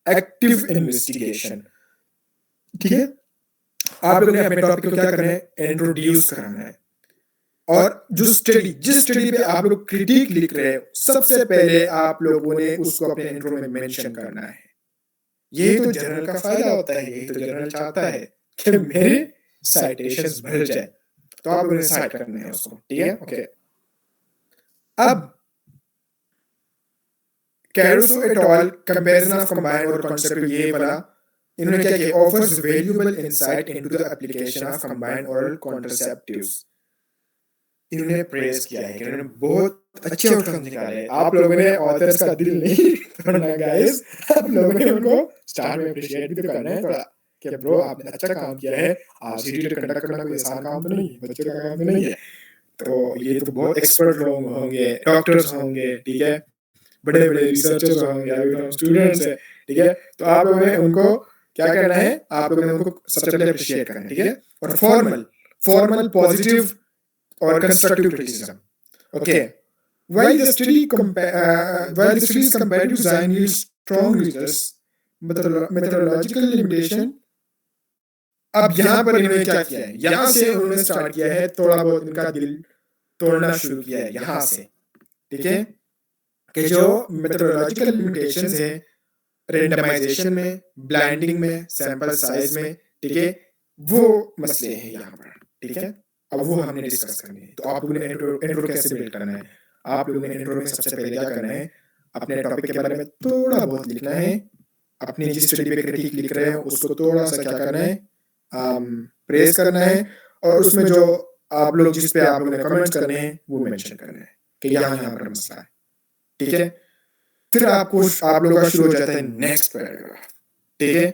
Active investigation. ठीक है? आप लोगों ने अपने टॉपिक को क्या करना है, इंट्रोड्यूस कराना है। और जो स्टडी जिस स्टडी पे आप लोग क्रिटिक लिख रहे हो, सबसे पहले आप लोगों ने उसको अपने इंट्रो में मेंशन करना है। यही तो जर्नल का फायदा होता है, यही तो जर्नल चाहता है कि मेरे साइटेशंस बढ़ जाए। तो आप लोगों ने साइट करना है उसको, ठीक है? ओके। अब Caruso et al comparison of combined और कॉन्सेप्ट, ये वाला इन्होंने क्या किया, offers valuable insight into the application of combined oral contraceptives. इन्होंने प्रेज किया है कि इन्होंने बहुत अच्छे आउटकम निकाले हैं। आप लोगों ने ऑथर्स का दिल नहीं तोड़ना गाइस, आप लोगों ने उनको स्टार में अप्रिशिएट भी तो करना है थोड़ा कि ब्रो आपने अच्छा काम किया है। आरसीटी कंडक्ट करना कोई आसान काम तो नहीं है, बच्चों का काम तो नहीं है। तो ये तो बहुत एक्सपर्ट लोग होंगे, डॉक्टर्स होंगे, ठीक है, बड़े बड़े रिसर्चर्स होंगे, अभी तो स्टूडेंट्स है, ठीक है। तो आप लोगों ने उनको क्या करना है, आप लोगों ने उनको सबसे पहले अप्रिशिएट करना है, ठीक है। और formal formal positive or constructive criticism. Okay. While the studies compared to design yield strong results, methodological limitation, अब यहाँ पर इन्होंने क्या किया है, यहाँ से उन्होंने स्टार्ट किया है, थोड़ा बहुत इनका दिल तोड़ना शुरू किया है यहाँ से, ठीक है, कि जो मेथोडोलॉजिकल लिमिटेशंस है रेंडमाइजेशन में, ब्लाइंडिंग में, सैंपल साइज में, ठीक है, वो मसले हैं यहाँ पर, ठीक है। अब वो हमने डिस्कस करने हैं। तो आप लोगों ने इंट्रो कैसे बिल्ड करना है, आप लोगों ने इंट्रो में सबसे पहले क्या करना है, अपने टॉपिक के बारे में थोड़ा बहुत लिखना है, अपनी जिस स्टडी पे क्रिटिक लिख रहे हैं उसको थोड़ा सा क्या करना है, प्रेस करना है, और उसमें जो आप लोग जिस पे आप लोगों ने कमेंट्स करने हैं वो मेंशन करना है कि यहाँ यहाँ पर मसला है, ठीक है। फिर आप लोगों का शुरू हो जाता है नेक्स्ट पैराग्राफ, ठीक है।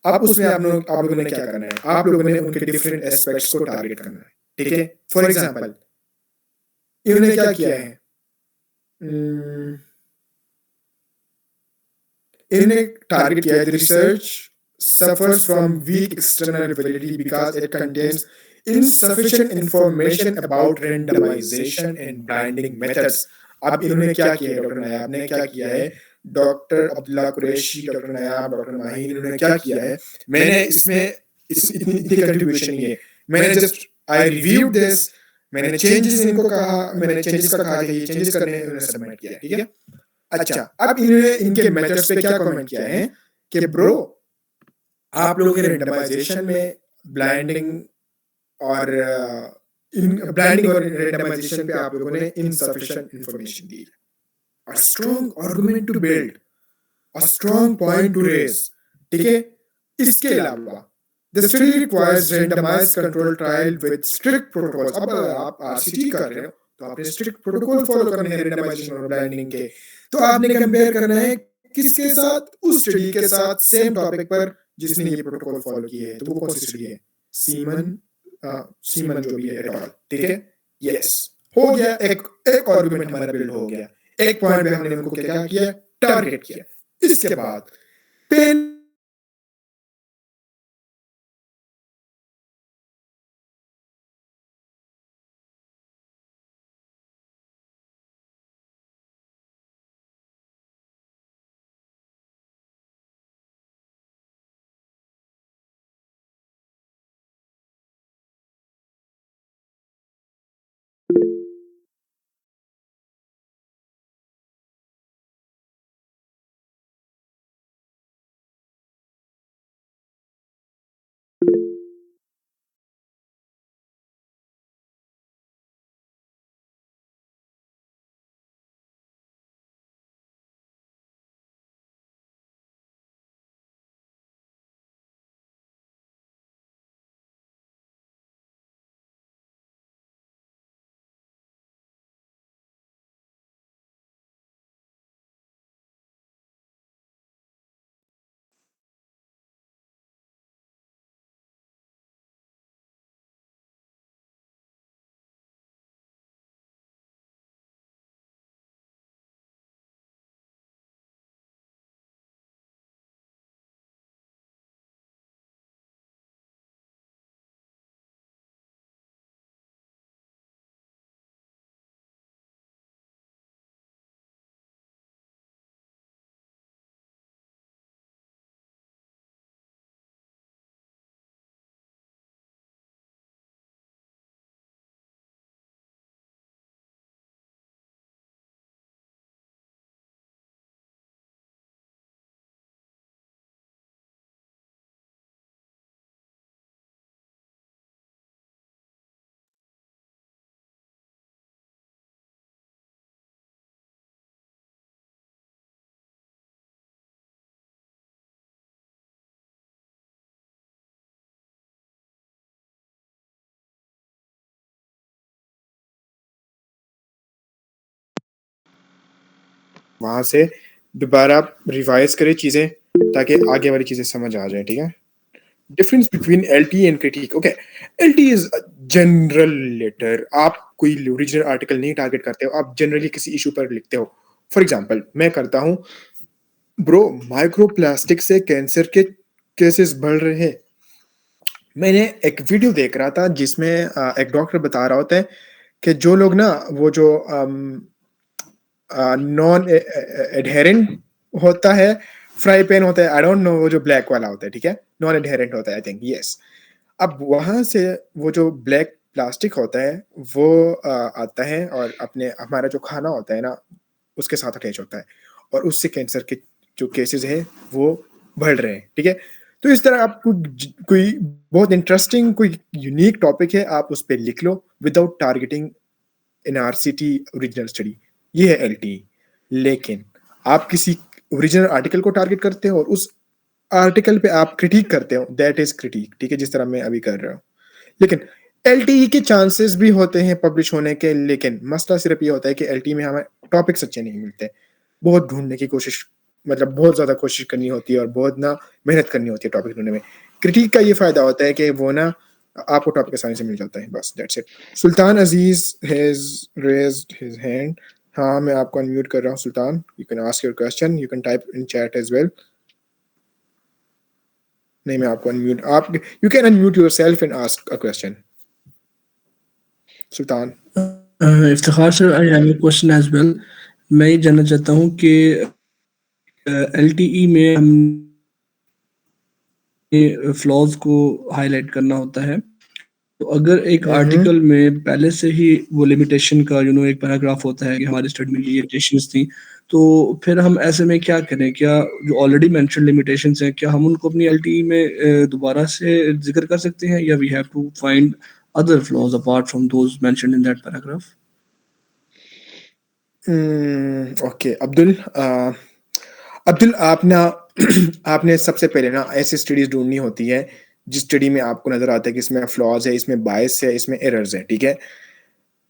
अब उसमें आप लोगों ने क्या करना है, आप लोगों ने उनके डिफरेंट एस्पेक्ट्स को टारगेट करना है, ठीक है। फॉर एग्जांपल इन्होंने क्या किया है, इन्होंने टारगेट किया है, research suffers from weak external validity because it contains insufficient information about randomization and blinding methods. अब इन्होंने क्या किया है, डॉक्टर नायाब ने क्या किया है, डॉक्टर अब्दुल्ला कुरैशी, डॉक्टर नायाब, डॉक्टर माहिर, इन्होंने क्या किया है, मैंने इसमें इतनी इतनी कंट्रीब्यूशन नहीं है, मैंने जस्ट आई रिव्यूड दिस, मैंने चेंजेस इनको कहा, मैंने चेंजेस का कहा कि ये चेंजेस करने हैं, इन्होंने सबमिट किया, ठीक है। अच्छा, अब इन्होंने इनके मेथड्स पे क्या कमेंट किया है कि ब्रो आप लोगों के रेंडमाइजेशन में ब्लाइंडिंग और ब्लाइंडिंग और रेंडमाइजेशन पे आप लोगों ने इनसफिशिएंट इंफॉर्मेशन दी, a strong argument to build, a strong point to raise, ठीक है। इसके अलावा the study requires randomised control trial with strict protocols. अब आप आरसीटी कर रहे हो तो आपने स्ट्रिक्ट प्रोटोकॉल फॉलो करने हैं रेंडमाइजेशन और ब्लाइंडिंग के। तो आपने कंपेयर करना है किसके साथ, उस स्टडी के साथ सेम टॉपिक पर जिसने ये प्रोटोकॉल फॉलो किए है। तो वो कौन सी स्टडी है, सीमन सीमन जो भी है एट ऑल, ठीक है। यस, हो गया, एक एक आर्गुमेंट हमारा बिल्ड हो गया, एक पॉइंट पे हमने उनको क्या किया, टारगेट किया। इसके बाद पेन वहाँ से दोबारा रिवाइज़ करें चीज़ें ताकि आगे वाली चीज़ें समझ आ जाएँ, ठीक है? Difference between LT and critic, okay. LT is a general letter. आप कोई ओरिजिनल आर्टिकल नहीं टारगेट करते हो, आप जनरली किसी इश्यू पर लिखते हो। फॉर एग्ज़ाम्पल मैं करता हूँ, ब्रो माइक्रोप्लास्टिक से कैंसर के केसेस बढ़ रहे हैं। मैंने एक वीडियो देख रहा था जिसमें एक डॉक्टर बता रहा होता है कि जो लोग ना वो जो नॉन एडहेरेंट होता है, फ्राई पैन होता है, आई डोंट नो वो जो ब्लैक वाला होता है, ठीक है? नॉन एडहेरेंट होता है आई थिंक, येस। अब वहाँ से वो जो ब्लैक प्लास्टिक होता है वो आता है और अपने हमारा जो खाना होता है ना, उसके साथ अटैच होता है और उससे कैंसर के जो केसेज़ हैं वो बढ़ रहे हैं, ठीक है? तो इस तरह आपको कोई बहुत इंटरेस्टिंग कोई यूनिक टॉपिक है, आप उस पे लिख लो विदाउट टारगेटिंग इन आरसीटी ओरिजिनल स्टडी। ये है एलटीई। लेकिन आप किसी ओरिजिनल आर्टिकल को टारगेट करते हो और उस आर्टिकल पे आप क्रिटिक करते हो, दैट इज़ क्रिटिक, ठीक है? जिस तरह मैं अभी कर रहा हूँ। लेकिन एलटीई के चांसेस भी होते हैं पब्लिश होने के, लेकिन मसला सिर्फ ये होता है कि एलटीई में हमें टॉपिक्स अच्छे नहीं मिलते। बहुत ढूँढने की कोशिश, मतलब बहुत ज़्यादा कोशिश करनी होती है और बहुत ना मेहनत करनी होती है टॉपिक ढूँढने में। क्रिटिक का ये फ़ायदा होता है कि वो ना आपको टॉपिक आसानी से मिल जाता है, बस that's it. Sultan Aziz has raised his hand. हाँ, मैं आपको अनम्यूट कर रहा हूँ Sultan. You can ask your question, you can type in chat as well. नहीं, मैं आपको अनम्यूट आप you can unmute yourself and ask a question. Sultan. Iftikhar sir, I have a question as well. मैं ये जानना चाहता हूँ कि एलटीई में हमने फ्लॉज को हाईलाइट करना होता है, तो अगर एक हुँ, हुँ। आर्टिकल में पहले से ही वो लिमिटेशन का एक पैराग्राफ होता है कि हमारी स्टडी में ये लिमिटेशंस थी, तो फिर हम ऐसे में क्या करें? क्या जो ऑलरेडी मेंशन्ड लिमिटेशंस हैं, क्या हम उनको अपनी एलटीई में दोबारा से ज़िक्र कर सकते हैं, या we have to find other flaws apart from those mentioned in that paragraph? Okay Abdul, Abdul आप ना आपने सबसे पहले ना ऐसी स्टडीज़ ढूँढनी होती है, जिस स्टडी में आपको नज़र आता है कि इसमें फ्लॉज़ है, इसमें बायस है, इसमें एरर्स हैं, ठीक है?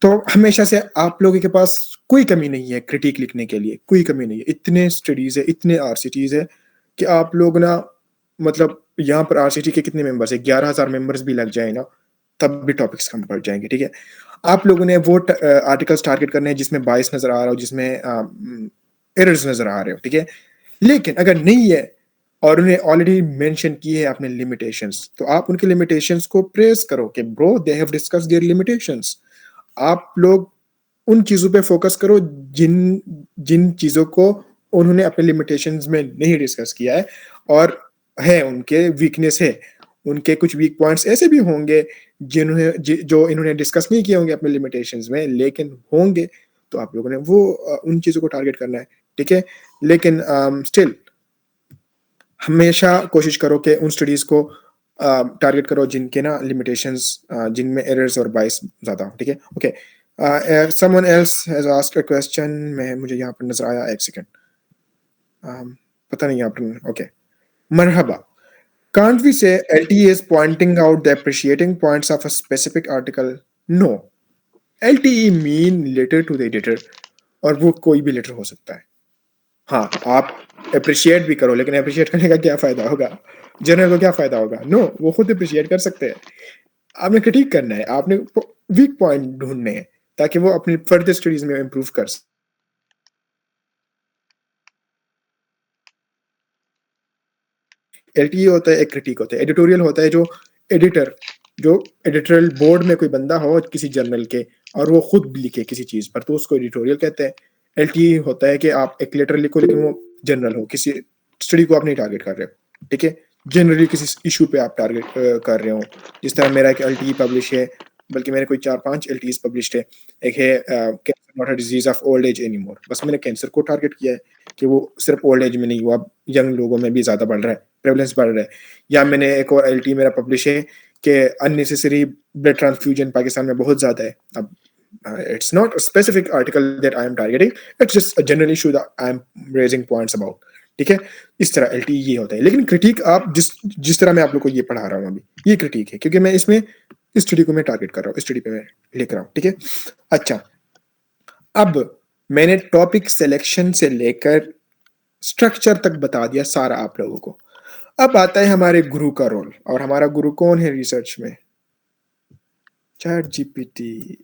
तो हमेशा से आप लोगों के पास कोई कमी नहीं है क्रिटिक लिखने के लिए, कोई कमी नहीं है। इतने स्टडीज़ है, इतने आरसीटीज़ है कि आप लोग ना, मतलब यहाँ पर आरसीटी के कितने मेंबर्स हैं? 11,000 मेंबर्स भी लग जाएँ ना, तब भी टॉपिक्स कम पड़ जाएँगे, ठीक है? आप लोगों ने वो आर्टिकल्स टारगेट करने हैं जिसमें बायस नज़र आ रहा हो, जिसमें एरर्स नज़र आ रहे हो, ठीक है? लेकिन अगर नहीं है और उन्हें ऑलरेडी मेंशन की है आपने लिमिटेशंस, तो आप उनके लिमिटेशंस को प्रेज़ करो कि bro they have discussed there limitations. आप लोग उन चीज़ों पे फ़ोकस करो जिन जिन चीज़ों को उन्होंने अपने लिमिटेशंस में नहीं डिस्कस किया है और है उनके वीकनेस है। उनके कुछ वीक पॉइंट्स ऐसे भी होंगे जो इन्होंने डिस्कस नहीं किए होंगे अपने लिमिटेशंस में, लेकिन होंगे, तो आप लोगों ने वो उन चीज़ों को टारगेट करना है, ठीक है? लेकिन स्टिल हमेशा कोशिश करो कि उन स्टडीज़ को टारगेट करो जिनके ना लिमिटेशंस, जिनमें एरर्स और बायस ज़्यादा हो, ठीक है? Okay, someone else has asked a question. मैं मुझे यहाँ पर नज़र आया, 1 सेकंड। पता नहीं यहाँ पर, okay. Marhaba, can't we say LTE is pointing out the appreciating points of a specific article? No, LTE mean letter to the editor और वो कोई भी लेटर हो सकता है। हाँ, आप एप्रिशिएट भी करो, लेकिन एप्रिशिएट करने का क्या फ़ायदा होगा? जर्नल को क्या फ़ायदा होगा? नो, वो खुद एप्रिशिएट कर सकते हैं। आपने क्रिटिक करना है, आपने वीक पॉइंट ढूँढने हैं, ताकि वो अपनी फर्दर स्टडीज़ में इम्प्रूव कर सकें। एलटीए होता है, एक क्रिटिक होता है, एडिटोरियल होता है एडिटर जो एडिटोरियल बोर्ड में कोई बंदा हो किसी जर्नल के और वो खुद लिखे किसी चीज़ पर, तो उसको एडिटोरियल कहते हैं। एलटीई होता है कि आप एक लेटर लिखो लेकिन वो जनरल हो, किसी स्टडी को आप नहीं टारगेट कर रहे हो, ठीक है? जनरली किसी इश्यू पे आप टारगेट कर रहे हो। जिस तरह मेरा एक एलटीई पब्लिश है, बल्कि मेरे कोई 4-5 एलटीईज़ पब्लिश्ड है। एक है cancer not a disease of old age anymore, बस मैंने कैंसर को टारगेट किया है कि वो सिर्फ ओल्ड एज में नहीं, वो अब यंग लोगों में भी ज़्यादा बढ़ रहा है, प्रेवलेंस बढ़ रहा है। या मैंने एक और एलटी मेरा पब्लिश है कि अननेसेसरी ब्लड ट्रांसफ्यूजन पाकिस्तान में बहुत ज़्यादा है। अब it's not a specific article that I am targeting, it's just a general issue that I am raising points about, ठीक है? इस तरह एलटी ये होता है। लेकिन क्रिटिक आप जिस जिस तरह मैं आप लोग को ये पढ़ा रहा हूँ अभी, ये क्रिटिक है क्योंकि मैं इसमें इस स्टडी को मैं टारगेट कर रहा हूँ, इस स्टडी पे मैं लिख रहा हूँ, ठीक है? अच्छा, अब मैंने टॉपिक सिलेक्शन से लेकर स्ट्रक्चर तक बता दिया सारा आप लोगों को। अब आता है हमारे गुरु का रोल, और हमारा गुरु कौन है रिसर्च में? ChatGPT.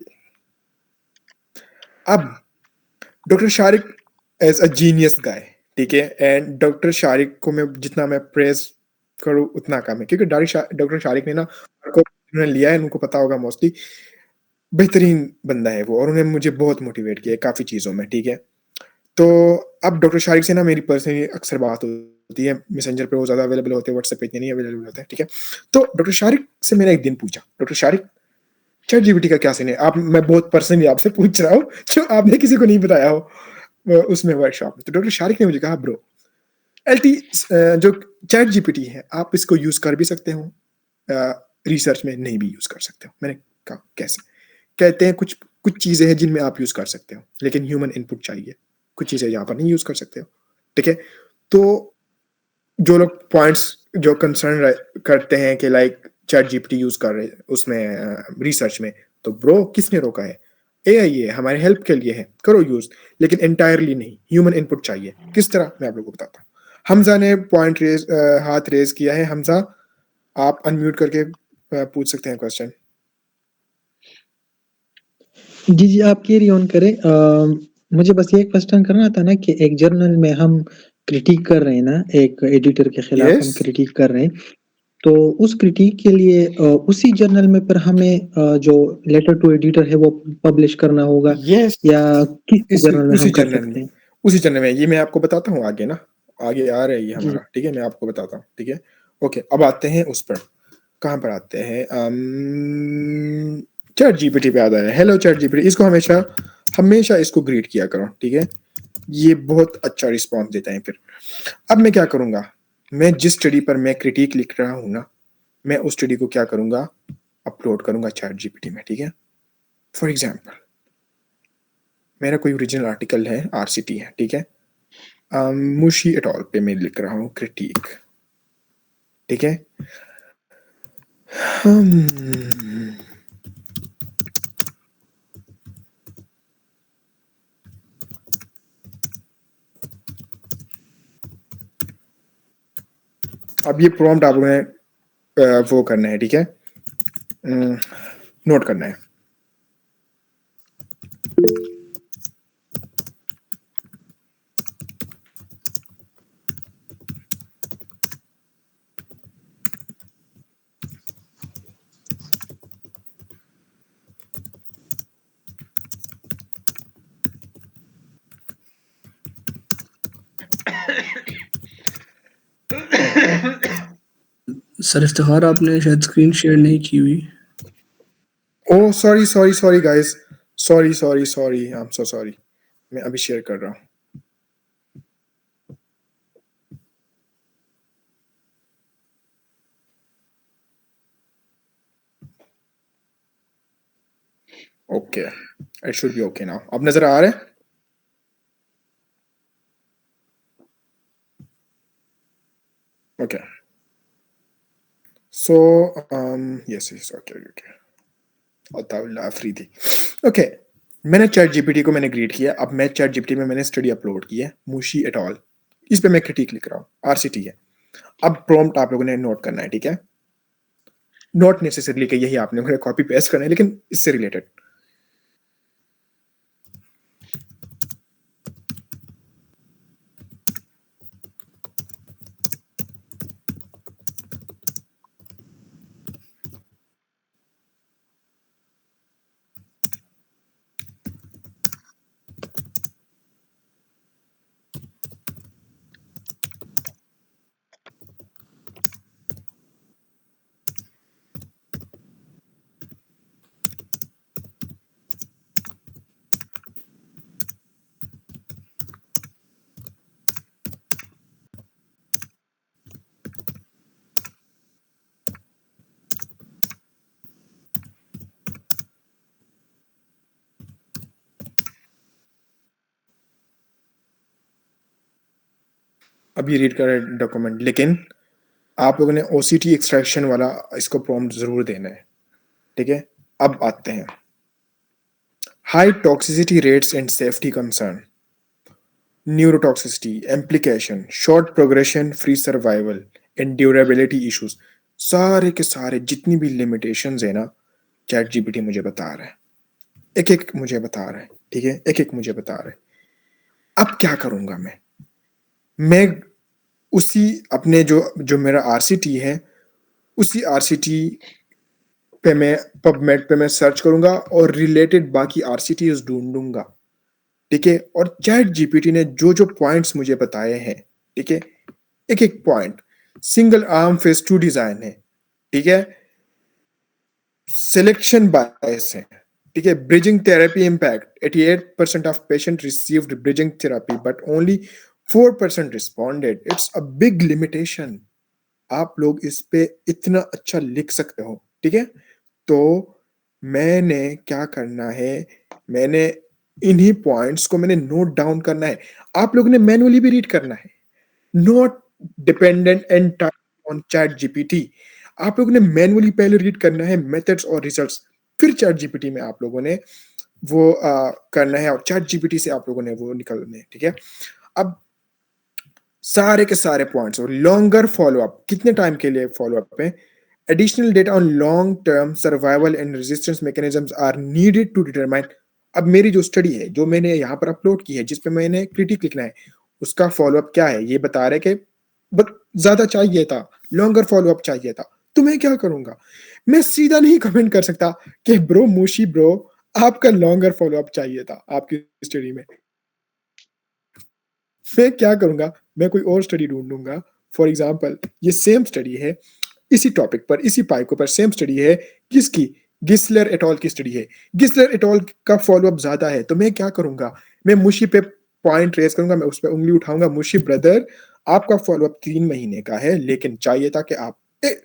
अब doctor Shariq as a genius guy, ठीक है, एंड डॉक्टर शारिक को मैं जितना मैं प्रेज करूँ उतना कम है, क्योंकि डॉक्टर शारिक ने ना को उन्होंने लिया है, उनको पता होगा मोस्टली, बेहतरीन बंदा है वो, और उन्होंने मुझे बहुत मोटिवेट किया है काफ़ी चीज़ों में, ठीक है। तो अब डॉक्टर शारिक से ना मेरी पर्सनली अक्सर बात होती है, मैसेंजर पे वो ज़्यादा अवेलेबल होते हैं, व्हाट्सएप पे इतने नहीं अवेलेबल होते हैं, ठीक है। तो डॉक्टर शारिक से मैंने एक दिन पूछा, डॉक्टर शारिक चैट जीपीटी का क्या सीन है? आप, मैं बहुत पर्सनली आपसे पूछ रहा हूँ जो आपने किसी को नहीं बताया हो उसमें वर्कशॉप में। तो डॉक्टर शारिक ने मुझे कहा, ब्रो एलटी जो चैट जीपीटी है आप इसको यूज कर भी सकते हो, रिसर्च में नहीं भी यूज कर सकते हो। मैंने कहा कैसे? कहते हैं कुछ कुछ चीजें हैं जिनमें आप यूज कर सकते हो, लेकिन ह्यूमन इनपुट चाहिए, कुछ चीजें यहाँ पर नहीं यूज कर सकते हो, ठीक है। तो जो लोग पॉइंट्स जो कंसर्न करते हैं कि लाइक चैट जीपीटी यूज कर रहे उसमें रिसर्च में, तो ब्रो किसने रोका है? एआई है, हमारे हेल्प के लिए है, करो यूज, लेकिन एंटायरली नहीं, ह्यूमन इनपुट चाहिए। किस तरह, मैं आप लोगों को बताता हूँ। हमजा ने पॉइंट रेज हाथ रेज किया है। हमजा, आप अनम्यूट करके पूछ सकते हैं क्वेश्चन। जी, जी, आप कैरी ऑन करें। मुझे बस ये क्वेश्चन करना था ना कि एक जर्नल में हम क्रिटिक कर रहे हैं ना, एक एडिटर के खिलाफ हम यस, क्रिटिक कर रहे हैं, तो उस क्रिटिक के लिए उसी जर्नल में फिर हमें जो लेटर टू एडिटर है वो पब्लिश करना होगा, यस, या किस इस जर्नल में उसी हम कर जर्नल सकते में, हैं? उसी जर्नल में, ये मैं आपको बताता हूँ आगे ना, आगे आ रहा है ये जी। हमारा, ठीक है, मैं आपको बताता हूँ, ठीक है। ओके, अब आते हैं उस पर, कहाँ पर आते हैं, चैट जीपीटी पे आता है। हेलो चैट जीपीटी, इसको हमेशा हमेशा इसको ग्रीट किया करो, ठीक है, ये बहुत अच्छा रिस्पॉन्स देता है। फिर अब मैं क्या करूँगा, मैं जिस स्टडी पर मैं क्रिटिक लिख रहा हूँ ना, मैं उस स्टडी को क्या करूँगा, अपलोड करूँगा चैट जीपीटी में, ठीक है। फॉर एग्जाम्पल, मेरा कोई ओरिजिनल आर्टिकल है, आरसीटी है, ठीक है, मुशी एट ऑल पे मैं लिख रहा हूँ क्रिटिक, ठीक है। अब ये प्रॉम्प्ट आप लोगों ने वो करना है, ठीक है, नोट करना है। सर इफ्तिखार, आपने शायद स्क्रीन शेयर नहीं की हुई। Oh sorry sorry sorry guys, sorry sorry sorry, I am so sorry, मैं अभी शेयर कर रहा हूँ। Okay, it should be okay now, अब नजर आ रहा है? Okay, so yes yes, okay okay, Ataullah Afridi. Okay, मैंने चैट जीपीटी को मैंने ग्रीट किया। अब मैं चैट जीपीटी में मैंने स्टडी अपलोड की है, मुशी एट ऑल, इस पे मैं क्रिटिक लिख रहा हूँ, आरसीटी है। अब प्रॉम्प्ट आप लोगों ने नोट करना है, ठीक है, नॉट नेसेसरली कि यही आप लोगों ने कॉपी पेस्ट करना है, लेकिन इससे रिलेटेड। अब ये रीड कर रहे डॉक्यूमेंट, लेकिन आप लोगों ने ओसीटी एक्सट्रैक्शन वाला इसको प्रॉम्प्ट जरूर देना है, ठीक है। अब आते हैं, high toxicity rates and safety concern, neurotoxicity, implication, short progression free survival and durability issues. सारे के सारे जितनी भी लिमिटेशंस है ना, चैट जीपीटी मुझे बता रहा है, एक एक मुझे बता रहा है, ठीक है, एक एक मुझे बता रहा है। अब क्या करूंगा मैं उसी अपने जो जो मेरा आरसीटी है, उसी आरसीटी पे मैं पबमेड पे मैं सर्च करूंगा और रिलेटेड बाकी आरसीटीज ढूंढूंगा, ठीक है। और चैट जीपीटी ने जो जो पॉइंट्स मुझे बताए हैं, ठीक है, एक एक point, single arm face 2 design है, ठीक है, सिलेक्शन बायस है, ठीक है, bridging therapy impact 88% of patient received bridging therapy but only 4% responded. It's a big limitation. आप लोग इस पे इतना अच्छा लिख सकते हो, ठीक है। तो मैंने क्या करना है, मैंने इन्हीं पॉइंट्स को मैंने नोट डाउन करना है। आप लोगों ने मैनुअली भी रीड करना है, not dependent entire on chat GPT. आप लोगों ने मैनुअली पहले रीड करना है मेथड्स और रिजल्ट्स, फिर चैट जीपीटी में आप लोगों ने वो करना है और चैट जीपीटी से आप लोगों ने वो निकलने हैं, ठीक है। अब सारे के सारे पॉइंट्स और लॉन्गर फॉलोअप, कितने टाइम के लिए फॉलोअप है, additional data on long term survival and resistance mechanisms are needed to determine. अब मेरी जो स्टडी है, जो मैंने यहाँ पर अपलोड की है, जिसपे मैंने क्रिटिक लिखना है, उसका फॉलोअप क्या है, ये बता रहे कि ज्यादा चाहिए था, लॉन्गर फॉलोअप चाहिए था। तो मैं क्या करूंगा, मैं सीधा नहीं कमेंट कर सकता कि ब्रो मूशी ब्रो, आपका लॉन्गर फॉलोअप चाहिए था आपकी स्टडी में। मैं क्या करूंगा, मैं कोई और स्टडी ढूंढूंगा। फॉर एग्जाम्पल, ये सेम स्टडी है इसी टॉपिक पर, इसी पाइको पर सेम स्टडी है, किसकी, गिस्लर एटॉल की स्टडी है। गिस्लर एटॉल का फॉलोअप ज्यादा है, तो मैं क्या करूंगा, मैं मुशी पे पॉइंट रेस करूंगा, मैं उस पर उंगली उठाऊंगा, मुशी ब्रदर आपका फॉलोअप 3 महीने का है, लेकिन चाहिए था कि आप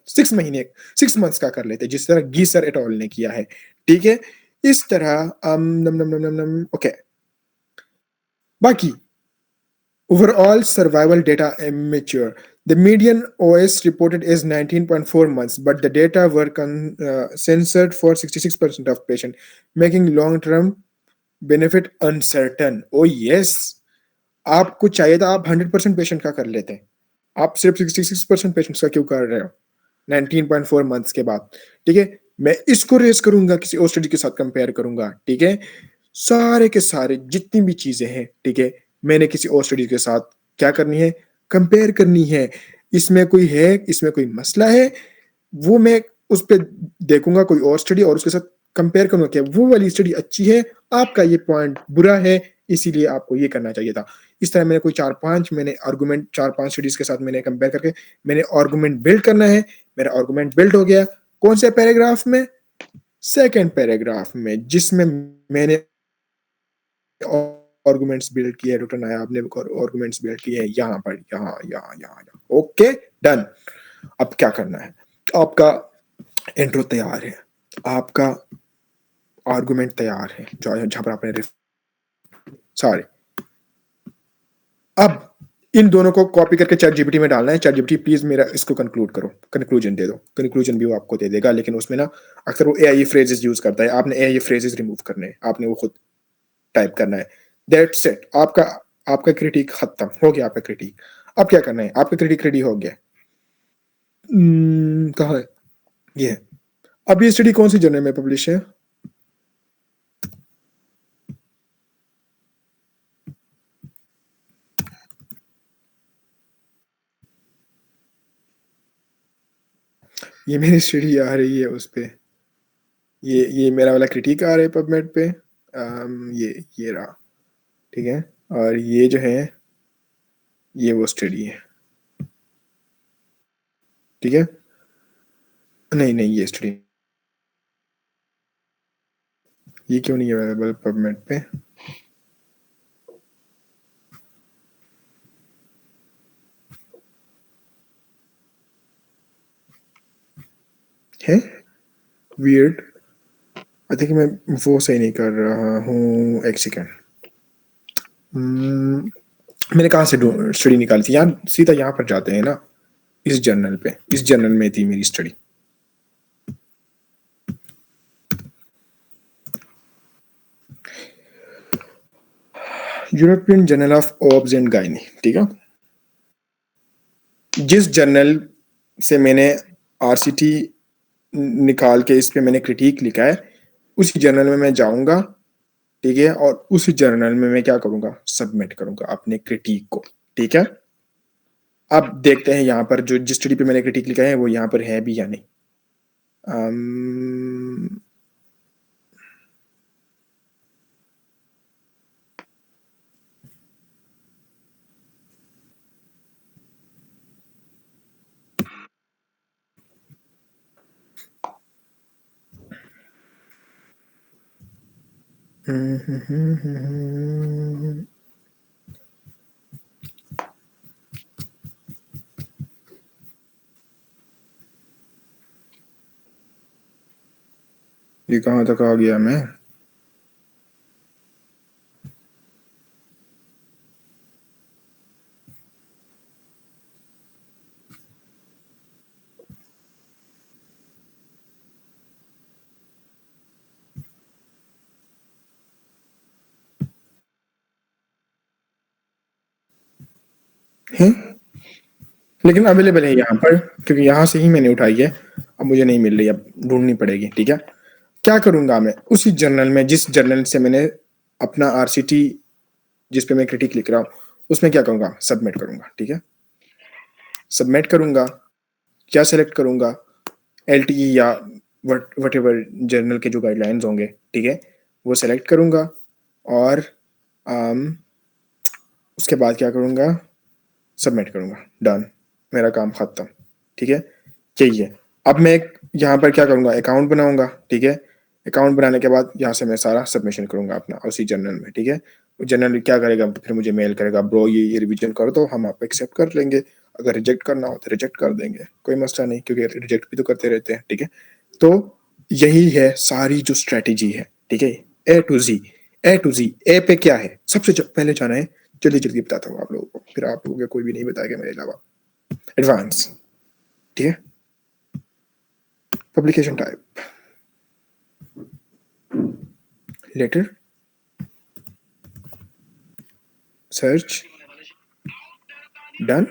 6 महीने 6 मंथ्स का कर लेते, जिस तरह गीसर एटॉल ने किया है, ठीक है। इस तरह ओके। बाकी overall survival data immature. The median OS reported is 19.4 months, but the data were censored for 66% of patients, making long-term benefit uncertain. Oh yes, आपको चाहिए था आप 100% पेशेंट का कर लेते हैं, आप सिर्फ 66% पेशेंट्स का क्यों कर रहे हो 19.4 मंथ्स के बाद, ठीक है। मैं इसको रेस करूंगा, किसी और स्टडी के साथ कंपेयर करूंगा, ठीक है। सारे के सारे जितनी भी चीजें हैं, ठीक है, मैंने किसी और स्टडी के साथ क्या करनी है, कंपेयर करनी है। इसमें कोई है, इसमें कोई मसला है, वो मैं उस पर देखूंगा कोई और स्टडी और उसके साथ कंपेयर करूंगा कि वो वाली स्टडी अच्छी है, आपका ये पॉइंट बुरा है, इसीलिए आपको ये करना चाहिए था। इस तरह मैंने कोई 4-5 मैंने आर्गुमेंट 4-5 स्टडीज के साथ मैंने कंपेयर करके मैंने आर्गुमेंट बिल्ड करना है। मेरा आर्गुमेंट बिल्ड हो गया, कौन से पैराग्राफ में, सेकंड पैराग्राफ में, जिसमें मैंने आर्गुमेंट्स बिल्ड किए हैं। डॉक्टर नायाब ने आर्गुमेंट्स बिल्ड किए हैं यहाँ पर, यहाँ यहाँ यहाँ। Okay done. अब क्या करना है, आपका इंट्रो तैयार है, आपका आर्गुमेंट तैयार है, जहां पर आपने सॉरी, अब इन दोनों को कॉपी करके चैट जीपीटी में डालना है। चैट जीपीटी प्लीज मेरा इसको कंक्लूड करो, कंक्लूजन दे दो। कंक्लूजन भी वो आपको दे देगा, लेकिन उसमें ना अक्सर वो एआई फ्रेजेस यूज करता है, आपने एआई फ्रेजेस रिमूव करने हैं, आपने वो खुद टाइप करना है। दैट्स इट, आपका आपका क्रिटिक खत्म हो गया, आपका क्रिटिक। अब क्या करना है, आपका क्रिटिक रेडी हो गया। कहाँ है ये, अब ये स्टडी कौन सी जर्नल में पब्लिश है, ये मेरी स्टडी आ रही है उस पे, ये मेरा वाला क्रिटिक आ रहा है पबमेड पे। ये रहा, ठीक है। और ये जो है ये वो स्टडी है, ठीक है। नहीं नहीं, ये स्टडी ये क्यों नहीं अवेलेबल पबमेड पे, है वियर्ड। आई थिंक मैं वो सही नहीं कर रहा हूँ, एक सेकेंड। मैंने कहाँ से स्टडी निकाली थी, यहाँ सीधा यहाँ पर जाते हैं ना, इस जर्नल पे, इस जर्नल में थी मेरी study. European journal of obs and gynae, ठीक है। जिस जर्नल से मैंने आरसीटी निकाल के इस पे मैंने क्रिटिक लिखा है, उसी जर्नल में मैं जाऊंगा, ठीक है, और उसी जर्नल में मैं क्या करूंगा, सबमिट करूंगा अपने क्रिटिक को, ठीक है। अब देखते हैं यहाँ पर जो जिस स्टडी पे मैंने क्रिटिक लिखा है वो यहाँ पर है भी या नहीं। ये कहाँ तक आ गया मैं? है लेकिन अवेलेबल है यहाँ पर, क्योंकि यहाँ से ही मैंने उठाई है। अब मुझे नहीं मिल रही, अब ढूंढनी पड़ेगी, ठीक है। क्या करूंगा मैं, उसी जर्नल में जिस जर्नल से मैंने अपना आरसीटी जिस पे मैं क्रिटिक लिख रहा हूँ उसमें क्या करूंगा, सबमिट करूंगा, ठीक है। सबमिट करूंगा, क्या सेलेक्ट करूंगा, एलटीई या वट एवर जर्नल के जो गाइडलाइंस होंगे, ठीक है, वो सेलेक्ट करूंगा और उसके बाद क्या करूंगा, सबमिट करूंगा, डन, मेरा काम खत्म, ठीक है। यही है। अब मैं यहाँ पर क्या करूंगा, अकाउंट बनाऊंगा, ठीक है। अकाउंट बनाने के बाद यहाँ से मैं सारा सबमिशन करूंगा अपना उसी जर्नल में, ठीक है। जनरल क्या करेगा, फिर मुझे मेल करेगा, ब्रो ये रिवीजन कर दो, हम आप एक्सेप्ट कर लेंगे, अगर रिजेक्ट करना हो तो रिजेक्ट कर देंगे, कोई मसला नहीं, क्योंकि रिजेक्ट भी तो करते रहते हैं, ठीक है। तो यही है सारी जो स्ट्रेटेजी है, ठीक है, ए टू जी। ए पे क्या है, सबसे पहले जाना है, जल्दी जल्दी बताता हूँ आप लोगों को, फिर आप लोगों को कोई भी नहीं बताएगा मेरे अलावा। एडवांस, ठीक है, publication type, letter, search, done,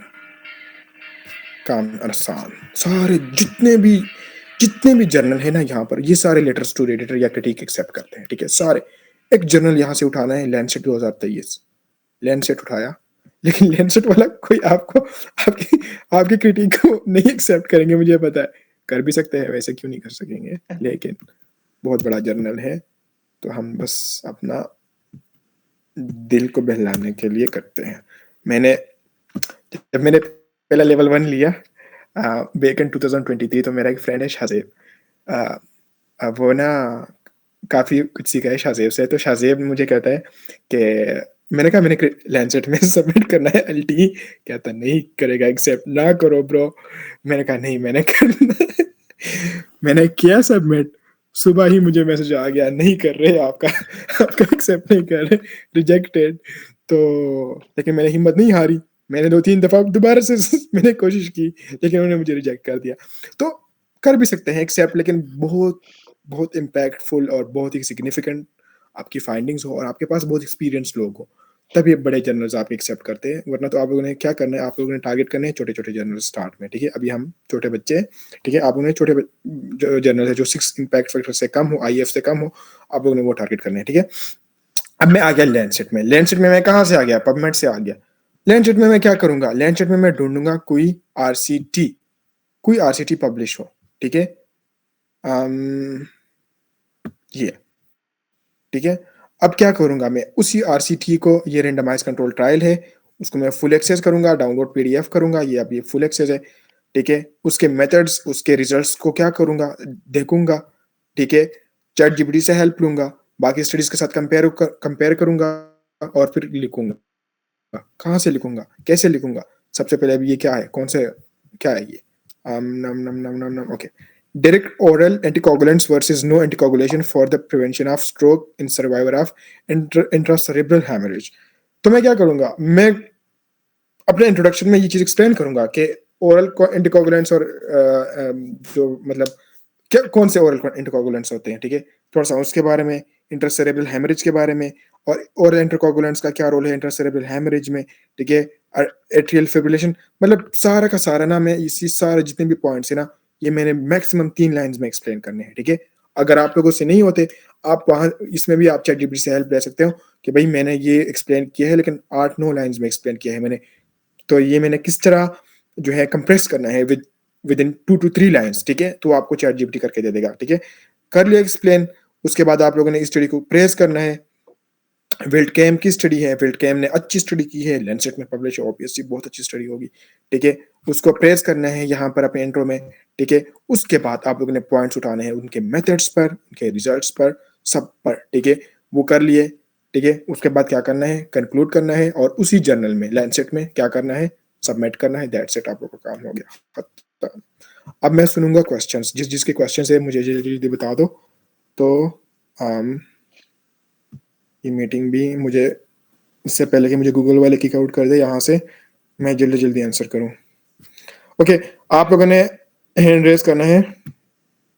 काम आसान। सारे जितने भी जर्नल है ना यहाँ पर, ये सारे लेटर्स टू एडिटर या क्रिटिक एक्सेप्ट करते हैं, ठीक है, सारे। एक जर्नल यहाँ से उठाना है, लैंडसेट 2023, लैंडसेट उठाया, लेकिन लैंडसेट वाला कोई आपको आपकी क्रिटिक को नहीं एक्सेप्ट करेंगे, मुझे पता है। कर भी सकते हैं, वैसे क्यों नहीं कर सकेंगे, लेकिन बहुत बड़ा जर्नल है, तो हम बस अपना दिल को बहलाने के लिए करते हैं। जब मैंने पहला लेवल 1 लिया बैक इन 2023, तो मेरा एक फ्रेंड है शाजेब, वो ना काफ़ी कुछ सीखा है शाजेब से, तो शाजेब मुझे कहता है कि मैंने कहा मैंने लैंडसेट में सबमिट करना है एलटी, कहता नहीं करेगा एक्सेप्ट, ना करो ब्रो। मैंने कहा नहीं मैंने करना है। मैंने किया सबमिट, सुबह ही मुझे मैसेज आ गया, नहीं कर रहे आपका एक्सेप्ट नहीं कर रहे, रिजेक्टेड। तो लेकिन मैंने हिम्मत नहीं हारी, मैंने 2-3 दफा दोबारा से मैंने कोशिश की, लेकिन उन्होंने मुझे रिजेक्ट कर दिया। तो कर भी सकते हैं एक्सेप्ट, लेकिन बहुत बहुत इम्पैक्टफुल और बहुत ही सिग्निफिकेंट आपकी फाइंडिंग्स हो और आपके पास बहुत एक्सपीरियंस लोग हो, तभी बड़े जर्नल्स आप एक्सेप्ट करते हैं। वरना तो आप लोगों ने क्या करना है, आप लोगों ने टारगेट करने हैं छोटे छोटे जर्नल स्टार्ट में, ठीक है। अभी हम छोटे बच्चे हैं, ठीक है, आप लोगों ने छोटे जर्नल है जो 6 इम्पैक्ट फैक्टर से कम हो, आईएफ से कम हो, आप लोगों ने वो टारगेट करने हैं, ठीक है। अब मैं आ गया लैंडसेट में। लैंडसेट में मैं कहाँ से आ गया, पबमेड से आ गया। लैंडसेट में मैं क्या करूंगा, लैंडसेट में मैं ढूंढूंगा कोई आरसीटी पब्लिश हो, ठीक है, ये, ठीक है। अब क्या करूंगा मैं, उसी आरसीटी को, ये रेंडमाइज कंट्रोल ट्रायल है, उसको मैं फुल एक्सेस करूंगा, डाउनलोड पीडीएफ करूंगा, ये अब ये फुल एक्सेस है, ठीक है। उसके मेथड्स, उसके रिजल्ट्स को क्या करूंगा, देखूंगा, ठीक है। चैट जीपीटी से हेल्प लूंगा, बाकी स्टडीज के साथ कंपेयर करूंगा और फिर लिखूंगा। कहाँ से लिखूंगा, कैसे लिखूंगा, सबसे पहले अभी ये क्या है, कौन से क्या है ये, okay, direct oral anticoagulants versus no anticoagulation for the prevention of stroke in survivor of intracerebral hemorrhage। तो मैं क्या करूंगा, मैं अपने इंट्रोडक्शन में ये चीज एक्सप्लेन करूंगा कि ओरल एंटीकोगुलेंट्स और जो मतलब क्या कौन से ओरल एंटीकोगुलेंट्स होते हैं, ठीक है, थोड़ा सा उसके बारे में, इंट्रासेरेब्रल हेमरेज के बारे में, और एंटीकोगुलेंट्स का क्या रोल है इंट्रासेरेब्रल हेमरेज में, ठीक है, एट्रियल फिब्रिलेशन, मतलब सारा का सारा ना मैं इसी सारे जितने भी पॉइंट्स है ना ये मैंने मैक्सिमम 3 लाइंस में एक्सप्लेन करने हैं, ठीक है। अगर आप लोगों से नहीं होते, आप वहां इसमें भी आप ChatGPT से हेल्प ले सकते हो कि भाई मैंने ये एक्सप्लेन किया है लेकिन 8-9 लाइंस में एक्सप्लेन किया है मैंने, तो ये मैंने किस तरह जो है कंप्रेस करना है विद इन 2 to 3 लाइंस, ठीक है, तो आपको ChatGPT करके दे देगा, ठीक है। कर लिया एक्सप्लेन, उसके बाद आप लोगों ने इस स्टडी को प्रेस करना है। विल्डकैम की स्टडी है, विल्डकैम ने अच्छी स्टडी की है, लैंसेट में पब्लिश है, ऑब्वियसली बहुत अच्छी स्टडी होगी, ठीक है। उसको प्रेस करना है यहाँ पर अपने इंट्रो में, ठीक है। उसके बाद आप लोगों ने पॉइंट्स उठाने हैं उनके मेथड्स पर, उनके रिजल्ट्स पर, सब पर, ठीक है। वो कर लिए, ठीक है। उसके बाद क्या करना है, कंक्लूड करना है और उसी जर्नल में लैंसेट में क्या करना है, सबमिट करना है, दैट्स इट, आप लोगों का काम हो गया खत्म। अब मैं सुनूंगा क्वेश्चंस, जिस जिसके क्वेश्चंस है मुझे जल्दी जल्दी बता दो। तो ये मीटिंग भी मुझे इससे पहले कि मुझे गूगल वाले किक आउट कर दे यहाँ से, मैं जल्दी जल्दी आंसर करूँ। ओके, आप लोगों ने हैंड रेज करना है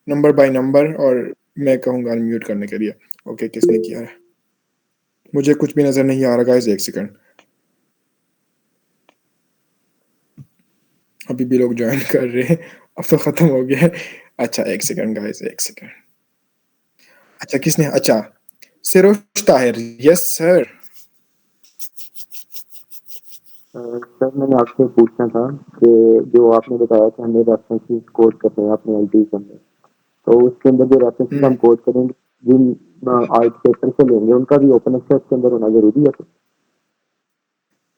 नंबर बाय नंबर और मैं कहूँगा अनम्यूट करने के लिए। ओके, किसने किया है, मुझे कुछ भी नजर नहीं आ रहा गाइस, एक सेकंड, अभी भी लोग ज्वाइन कर रहे हैं, अब तो खत्म हो गया है। अच्छा एक सेकंड गाइस, एक सेकंड। अच्छा किसने, अच्छा सिरोज ताहिर, यस सर। सर मैंने आपसे पूछना था कि जो आपने बताया कि हमें रेफरेंसेस कोड करने हैं अपने एलटी के अंदर, तो उसके अंदर जो रेफरेंसेस हम कोड करेंगे जिन आर्ट पेपर से लेंगे उनका भी ओपन एक्सेस के अंदर होना जरूरी है?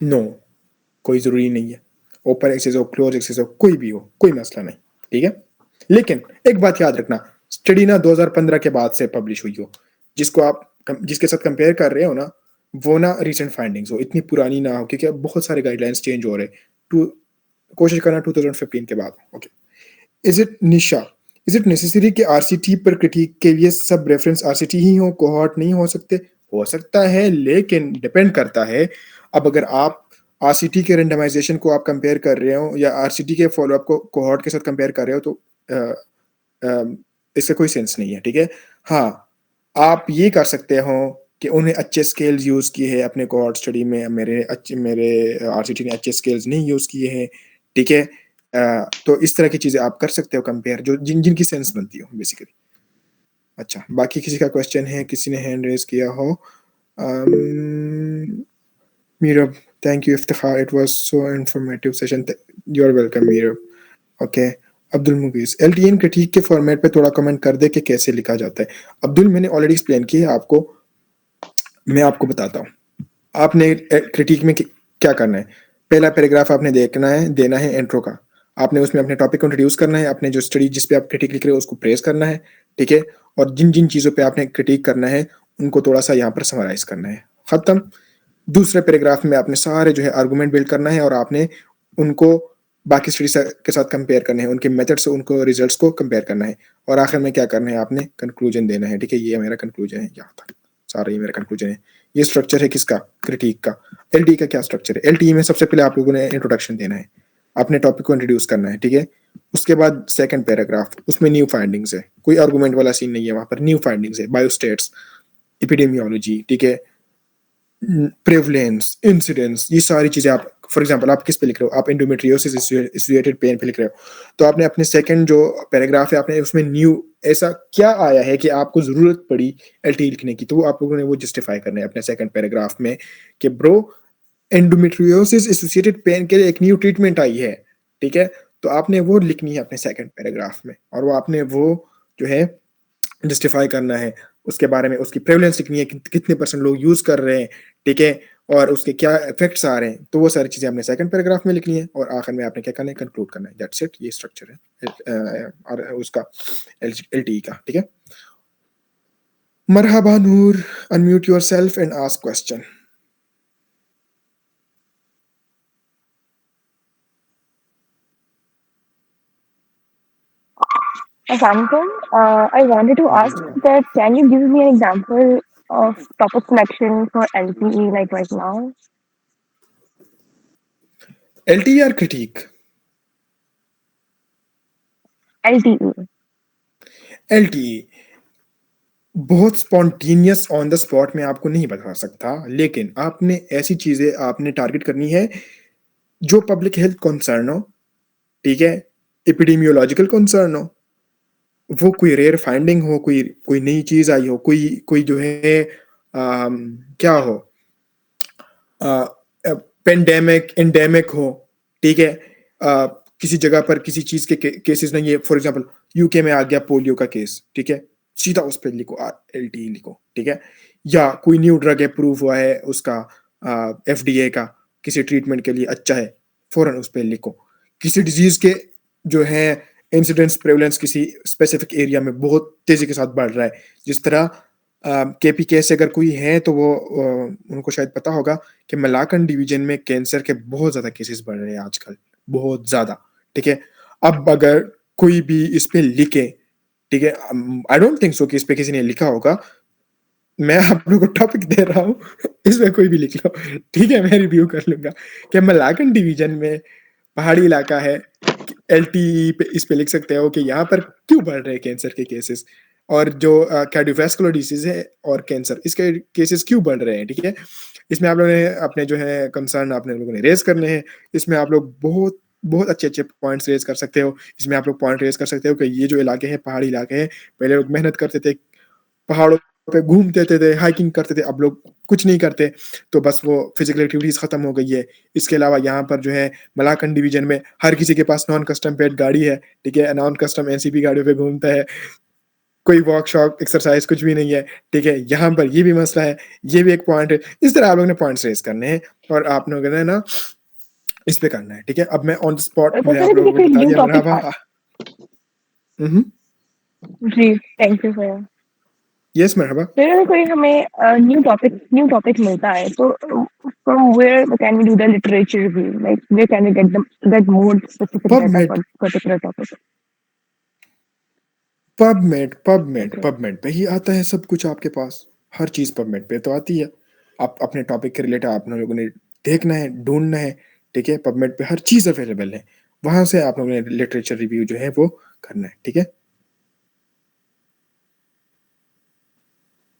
नो, कोई जरूरी नहीं है, ओपन एक्सेस हो क्लोज एक्सेस हो कोई भी हो, कोई मसला नहीं, ठीक है। लेकिन एक बात याद रखना, स्टडी ना 2015 के बाद से पब्लिश हुई हो, जिसको आप जिसके साथ कंपेयर कर रहे हो ना, वो ना रिसेंट फाइंडिंग्स हो, इतनी पुरानी ना हो, क्योंकि अब बहुत सारे गाइडलाइंस चेंज हो रहे हैं। टू कोशिश करना 2015 के बाद। Okay, is it Nisha, is it necessary कि आरसीटी पर क्रिटिक के लिए सब रेफरेंस आरसीटी ही हो, कोहॉर्ट नहीं हो सकते? हो सकता है, लेकिन डिपेंड करता है। अब अगर आप आरसीटी के रेंडमाइजेशन को आप कंपेयर कर रहे हो या आरसीटी के फॉलोअप को कोहॉर्ट के साथ कंपेयर कर रहे हो, तो इसका कोई सेंस नहीं है, ठीक है। हाँ, आप ये कर सकते हो कि उन्हें अच्छे स्केल्स यूज़ किए हैं अपने कोहॉर्ट स्टडी में, मेरे आरसीटी ने अच्छे स्केल्स नहीं यूज़ किए हैं, ठीक है। तो इस तरह की चीज़ें आप कर सकते हो कंपेयर, जो जिनकी सेंस बनती हो बेसिकली। अच्छा, बाकी किसी का क्वेश्चन है, किसी ने हैंड रेज किया हो? Meerab, thank you Iftikhar, it was so informative session, you are welcome Meerab. Okay, Abdul Mughees, LTN critique के फॉर्मेट पे थोड़ा कमेंट कर दे कि कैसे लिखा जाता है। अब्दुल, मैंने ऑलरेडी एक्सप्लेन किया है आपको, मैं आपको बताता हूँ। आपने क्रिटिक में क्या करना है, पहला पैराग्राफ आपने देखना है, देना है इंट्रो का, आपने उसमें अपने टॉपिक को इंट्रोड्यूस करना है, अपने जो स्टडी जिस पे आप क्रिटिक लिख रहे हो उसको प्रेस करना है, ठीक है। और जिन जिन चीज़ों पे आपने क्रिटिक करना है उनको थोड़ा सा यहाँ पर समराइज करना है, खत्म। दूसरे पैराग्राफ में आपने सारे जो है आर्गूमेंट बिल्ड करना है और आपने उनको बाकी स्टडी के साथ कंपेयर करने हैं, उनके मेथड से उनको रिजल्ट्स को कंपेयर करना है, और आखिर में क्या करना है, आपने कंक्लूजन देना है, ठीक है। ये मेरा कंक्लूजन है, यहाँ तक सारा ये मेरा कंक्लूजन है। ये स्ट्रक्चर है किसका, क्रिटिक का। एलटी का क्या स्ट्रक्चर है, एलटी में सबसे पहले आप लोगों ने इंट्रोडक्शन देना है, अपने टॉपिक को इंट्रोड्यूस करना है, ठीक है। उसके बाद सेकंड पैराग्राफ, उसमें न्यू फाइंडिंग्स है, कोई आर्गूमेंट वाला सीन नहीं है वहां पर, न्यू फाइंडिंग्स है, बायोस्टेट्स, एपिडेमियोलॉजी, ठीक है, प्रेवलेंस, इंसिडेंस, ये सारी चीजें आप, फॉर एग्जांपल आप किस पे लिख रहे हो, आप एंडोमेट्रियोसिस एसोसिएटेड पेन पे लिख रहे हो, तो आपने अपने सेकंड जो पैराग्राफ है आपने उसमें न्यू ऐसा क्या आया है कि आपको जरूरत पड़ी एलटी लिखने की, तो वो आप लोगों ने वो जस्टिफाई करना है अपने सेकंड पैराग्राफ में कि ब्रो एंडोमेट्रियोसिस एसोसिएटेड पेन के लिए एक न्यू ट्रीटमेंट आई है, ठीक है। तो आपने वो लिखनी है अपने सेकंड पैराग्राफ में, और वो आपने वो जो है जस्टिफाई करना है, उसके बारे में उसकी प्रेवलेंस लिखनी है, कितने परसेंट लोग यूज कर रहे हैं, ठीक है, और उसके क्या इफेक्ट्स आ रहे हैं, तो वो सारी चीजें आपने सेकंड पैराग्राफ में लिखनी है, और आखिर में आपने क्या करना है, कंक्लूड करना है, दैट्स इट। ये स्ट्रक्चर है और उसका एलटी का, ठीक है। Marhaba Noor, unmute yourself and ask question. Example, I wanted to ask that can you give me an example of topic selection for LTE like right now? LT और क्रिटिक, LTE. एलटी बहुत spontaneous on the spot मैं आपको नहीं बता सकता, लेकिन आपने ऐसी चीज़ें आपने टारगेट करनी है जो पब्लिक हेल्थ कंसर्न हो, ठीक है? एपिडेमियोलॉजिकल कंसर्न हो, वो कोई रेयर फाइंडिंग हो, कोई कोई नई चीज़ आई हो, कोई कोई जो है क्या हो, पेंडेमिक एंडेमिक हो, ठीक है? किसी जगह पर किसी चीज़ के केसेस नहीं है, फॉर एग्जांपल यूके में आ गया पोलियो का केस, ठीक है? सीधा उस पे लिखो एलटी लिखो, ठीक है? या कोई न्यू ड्रग अप्रूव हुआ है उसका एफडीए का, किसी ट्रीटमेंट के लिए अच्छा है, फौरन उस पे लिखो। किसी डिजीज के जो है इंसिडेंस प्रेवलेंस किसी स्पेसिफिक एरिया में बहुत तेजी के साथ बढ़ रहा है, जिस तरह केपीके से अगर कोई है तो वो उनको शायद पता होगा कि मलाकन डिवीजन में कैंसर के बहुत ज़्यादा केसेस बढ़ रहे हैं आजकल, बहुत ज़्यादा, ठीक है? अब अगर कोई भी इस पे लिखे, ठीक है? आई डोंट थिंक सो कि इस पे किसी ने लिखा होगा। मैं आप लोगों को टॉपिक दे रहा हूँ, इसमें कोई भी लिख लो, ठीक है? मैं रिव्यू कर लूँगा कि मलाकन डिवीजन में पहाड़ी इलाका है, एलटीई पे इस पे लिख सकते हो कि यहाँ पर क्यों बढ़ रहे हैं कैंसर के केसेस, और जो कार्डियोवैस्कुलर डिसीज है और कैंसर, इसके केसेस क्यों बढ़ रहे हैं, ठीक है? इसमें आप लोगों ने अपने जो है कंसर्न आपने लोगों ने रेज करने हैं। इसमें आप लोग बहुत बहुत अच्छे अच्छे पॉइंट्स रेज कर सकते हो। इसमें आप लोग पॉइंट रेज कर सकते हो कि ये जो इलाके हैं पहाड़ी इलाके हैं, पहले लोग मेहनत करते थे, पहाड़ों पे घूमते थे, हाइकिंग करते थे, अब लोग कुछ नहीं करते, तो बस वो फिजिकल एक्टिविटीज खत्म हो गई है। इसके अलावा यहाँ पर जो है मलाकन डिवीजन में हर किसी के पास नॉन कस्टम पेड गाड़ी है, ठीक है? नॉन कस्टम एनसीपी गाड़ियों पे घूमता है, कोई वर्कशॉप एक्सरसाइज कुछ भी नहीं है, ठीक है? यहाँ पर ये भी मसला है, ये भी एक पॉइंट है। इस तरह आप लोगों ने पॉइंट्स रेज करने हैं और आप लोगों ने ना इस पे करना है, ठीक है? अब मैं ऑन द स्पॉट तो मैंने सर आप मुझे लोगों को कोई बता न्यू दिया टॉपिक मरहबा। हम्म, जी thank you sir. Yes Marhaba. फिर अगर कोई हमें न्यू टॉपिक मिलता है तो from where can we do the literature review, like where can we get more specific data PubMed for particular topic? PubMed PubMed Okay. PubMed पे ही आता है सब कुछ आपके पास, हर चीज पबमेड पे तो आती है। आप अपने टॉपिक के रिलेटेड आप लोगों ने देखना है, ढूंढना है, ठीक है? पबमेड पे हर चीज अवेलेबल है, वहां से आप लोगों ने लिटरेचर रिव्यू जो है वो करना है, ठीक है?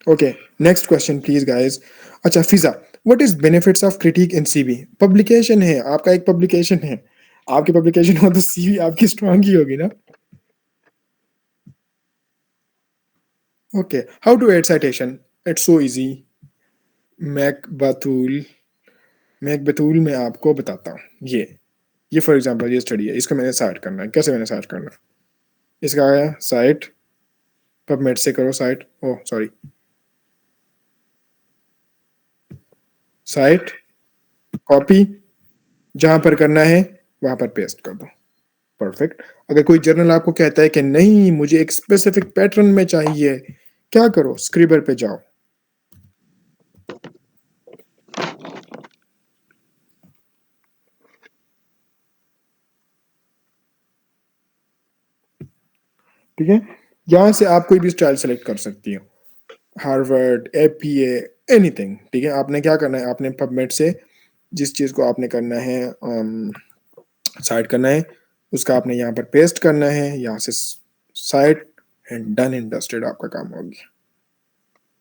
Okay, next question please guys. अच्छा Fiza, what is benefits of critique in CV? Publication है आपका, एक पब्लिकेशन है, आपकी पब्लिकेशन हो तो सीवी आपकी स्ट्रांग ही होगी ना। Okay, how to add citation? It's so easy. मैक बतूल मैक बतूल मैं आपको बताता हूँ। ये फॉर एग्जांपल ये स्टडी है, इसको मैंने साइट करना है। कैसे मैंने साइट करना है? इसका आया साइट, पबमेड से करो site, oh sorry, site copy, जहां पर करना है वहां पर पेस्ट कर दो, परफेक्ट। अगर कोई जर्नल आपको कहता है कि नहीं मुझे एक स्पेसिफिक पैटर्न में चाहिए, क्या करो? स्क्रिबर पे जाओ, ठीक है? यहां से आप कोई भी स्टाइल सेलेक्ट कर सकती हो, हार्वर्ड, एपीए, एनीथिंग, ठीक है? आपने क्या करना है, आपने पबमेड से जिस चीज को आपने करना है साइट करना है, उसका आपने यहाँ पर पेस्ट करना है, यहाँ से site, and done and dusted, आपका काम हो गया।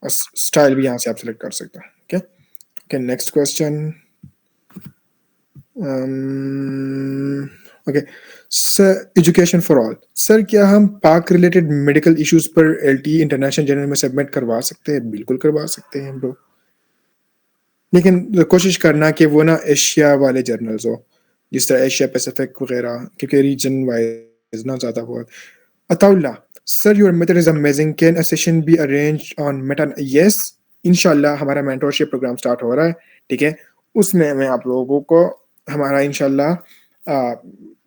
और स्टाइल भी यहाँ से आप सेलेक्ट कर सकते हो, okay? Okay, next question. Okay sir, education for all, sir क्या हम पाक रिलेटेड मेडिकल इश्यूज पर एलटी इंटरनेशनल जर्नल में सबमिट करवा सकते हैं? बिल्कुल करवा सकते हैं हम लोग, लेकिन कोशिश करना कि वो ना एशिया वाले जर्नल्स हो, जिस तरह एशिया पैसिफिक वगैरह, क्योंकि रीजन वाइज ना ज़्यादा हुआ। Ataullah, sir your method is amazing, can a session be arrange on Meta? Yes, इंशाल्लाह हमारा मेंटरशिप प्रोग्राम स्टार्ट हो रहा है, ठीक है? उसमें मैं आप लोगों को हमारा इंशाल्लाह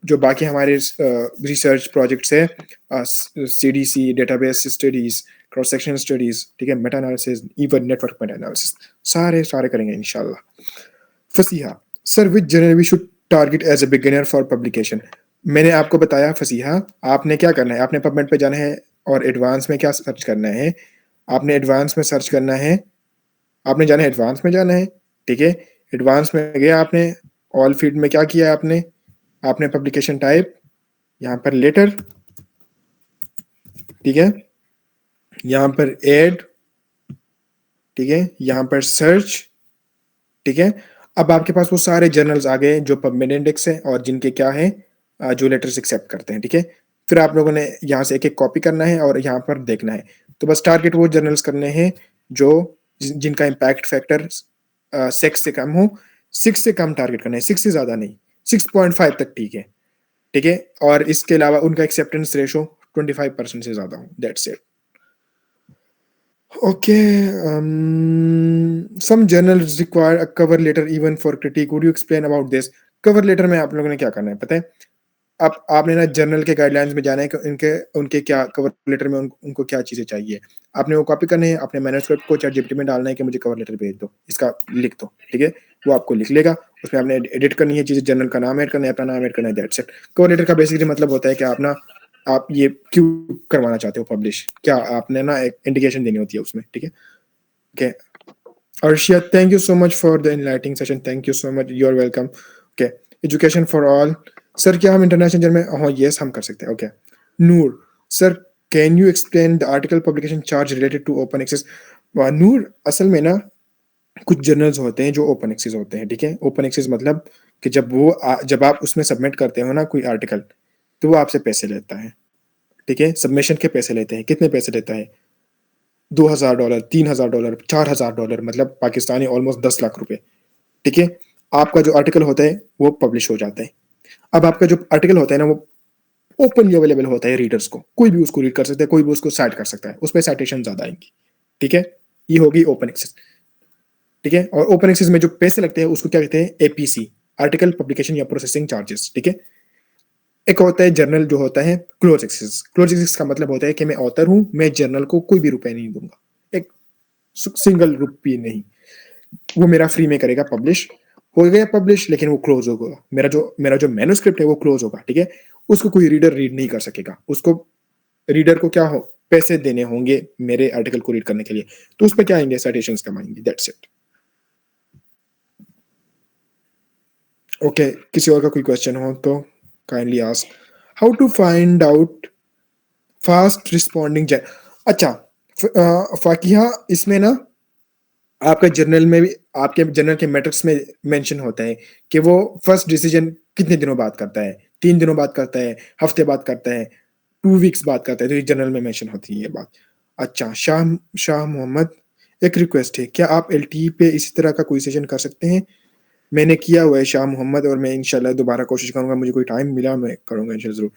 जो बाकी हमारे रिसर्च प्रोजेक्ट्स है, CDC, database studies, cross section studies, ठीक है, meta analysis, even network meta analysis, सारे सारे करेंगे इंशाल्लाह। Fasiha, sir which journal we should target as a beginner for publication? मैंने आपको बताया फसीहा, आपने क्या करना है, आपने पबमेड पे जाना है और एडवांस में क्या सर्च करना है, आपने एडवांस में सर्च करना है, आपने जाना है एडवांस में जाना है, ठीक है? एडवांस में गया आपने, ऑल फील्ड में क्या किया आपने, आपने पब्लिकेशन टाइप यहाँ पर लेटर, ठीक है? यहाँ पर ऐड, ठीक है, यहाँ पर सर्च, ठीक है। अब आपके पास वो सारे जर्नल्स आ गए जो पबमेड इंडेक्स है और जिनके क्या है, जो लेटर्स एक्सेप्ट करते हैं, ठीक है। फिर आप लोगों ने यहाँ से एक एक कॉपी करना है और यहाँ पर देखना है। तो बस टारगेट वो जर्नल्स करने हैं जो जिनका इम्पैक्ट फैक्टर 6 से कम हो। 6 से कम टारगेट करना है, 6 से ज़्यादा नहीं, 6.5 तक ठीक है, ठीक है। और इसके अलावा उनका एक्सेप्टेंस रेशो 25% से ज़्यादा हो, that's it. Okay, some journals require a cover letter even for critique. Would you explain about this? Cover letter में आप लोगों ने क्या करना है पता है? अब आपने ना जर्नल के गाइडलाइंस में जाना है कि उनके क्या कवर लेटर में उनको क्या चीज़ें चाहिए। आपने वो कॉपी करनी है, अपने मैन्युस्क्रिप्ट को चैटजीपीटी में डालना है कि मुझे कवर लेटर भेज दो, इसका लिख दो, ठीक है। वो आपको लिख लेगा, उसमें आपने एडिट करनी है चीज़ें, जर्नल का नाम ऐड करना है, अपना नाम ऐड करना है, दैट्स इट। कवर लेटर का बेसिकली मतलब होता है कि आप ये क्यों करवाना चाहते हो पब्लिश, क्या आपने ना एक इंडिकेशन देनी होती है उसमें, ठीक है। Okay, Arshia, thank you so much for the enlightening session, thank you so much, you are welcome. Okay, education for all. Sir क्या हम इंटरनेशनल जर्नल में, हाँ यस हम कर सकते हैं। Okay, Noor, sir can you explain the article publication charge related to open access. Noor, असल में ना कुछ जर्नल्स होते हैं जो ओपन एक्सेस होते हैं, ठीक है। ओपन एक्सेस मतलब कि जब आप उसमें सबमिट करते हो ना कोई आर्टिकल, तो वो आपसे पैसे लेता है, ठीक है। सबमिशन के पैसे लेते हैं, कितने पैसे लेता है? $2,000, $3,000, $4,000, मतलब पाकिस्तानी ऑलमोस्ट 10 लाख रुपए, ठीक है। आपका जो आर्टिकल होता है वो पब्लिश हो जाता है। अब आपका जो आर्टिकल होता है ना वो ओपनली अवेलेबल होता है रीडर्स को, कोई भी उसको रीड कर सकता है, कोई भी उसको साइट कर सकता है, उस पर साइटेशन ज्यादा आएंगी, ठीक है। ये होगी ओपन एक्सेस, ठीक है। और ओपन एक्सेस में जो पैसे लगते हैं उसको क्या कहते हैं? एपीसी, आर्टिकल पब्लिकेशन या प्रोसेसिंग चार्जेस, ठीक है। एक होता है जर्नल जो होता है क्लोज एक्सेस। क्लोज एक्सेस का मतलब होता है कि मैं ऑथर हूं, मैं जर्नल को कोई भी रुपए नहीं दूंगा, एक सिंगल रुपये नहीं, वो मेरा फ्री में करेगा, पब्लिश हो गया पब्लिश, लेकिन वो क्लोज होगा। मेरा जो मैन्युस्क्रिप्ट है वो क्लोज होगा, ठीक है। उसको कोई रीडर रीड नहीं कर सकेगा, उसको रीडर को क्या हो, पैसे देने होंगे मेरे आर्टिकल को रीड करने के लिए, तो उस पर क्या आएंगे, साइटेशंस कमाएंगे, दैट्स इट। ओके, किसी और का कोई क्वेश्चन हो तो kindly ask. How to find out fast responding. अच्छा, फाकिहा, इसमें ना आपका जर्नल में भी, आपके जर्नल के मैट्रिक्स में मेंशन होता है कि वो फर्स्ट डिसीजन कितने दिनों बाद करता है, 3 दिनों बाद करता है, हफ्ते बाद करता है, 2 वीक्स बाद करता है, तो ये जर्नल में मेंशन होती है ये बात। अच्छा, शाह मोहम्मद, एक रिक्वेस्ट है, क्या आप एलटी पे इसी तरह का कोई सेशन कर सकते हैं? मैंने किया हुआ है शाह मोहम्मद, और मैं इंशाल्लाह दोबारा कोशिश करूंगा, मुझे कोई टाइम मिला मैं करूंगा इंशाल्लाह जरूर।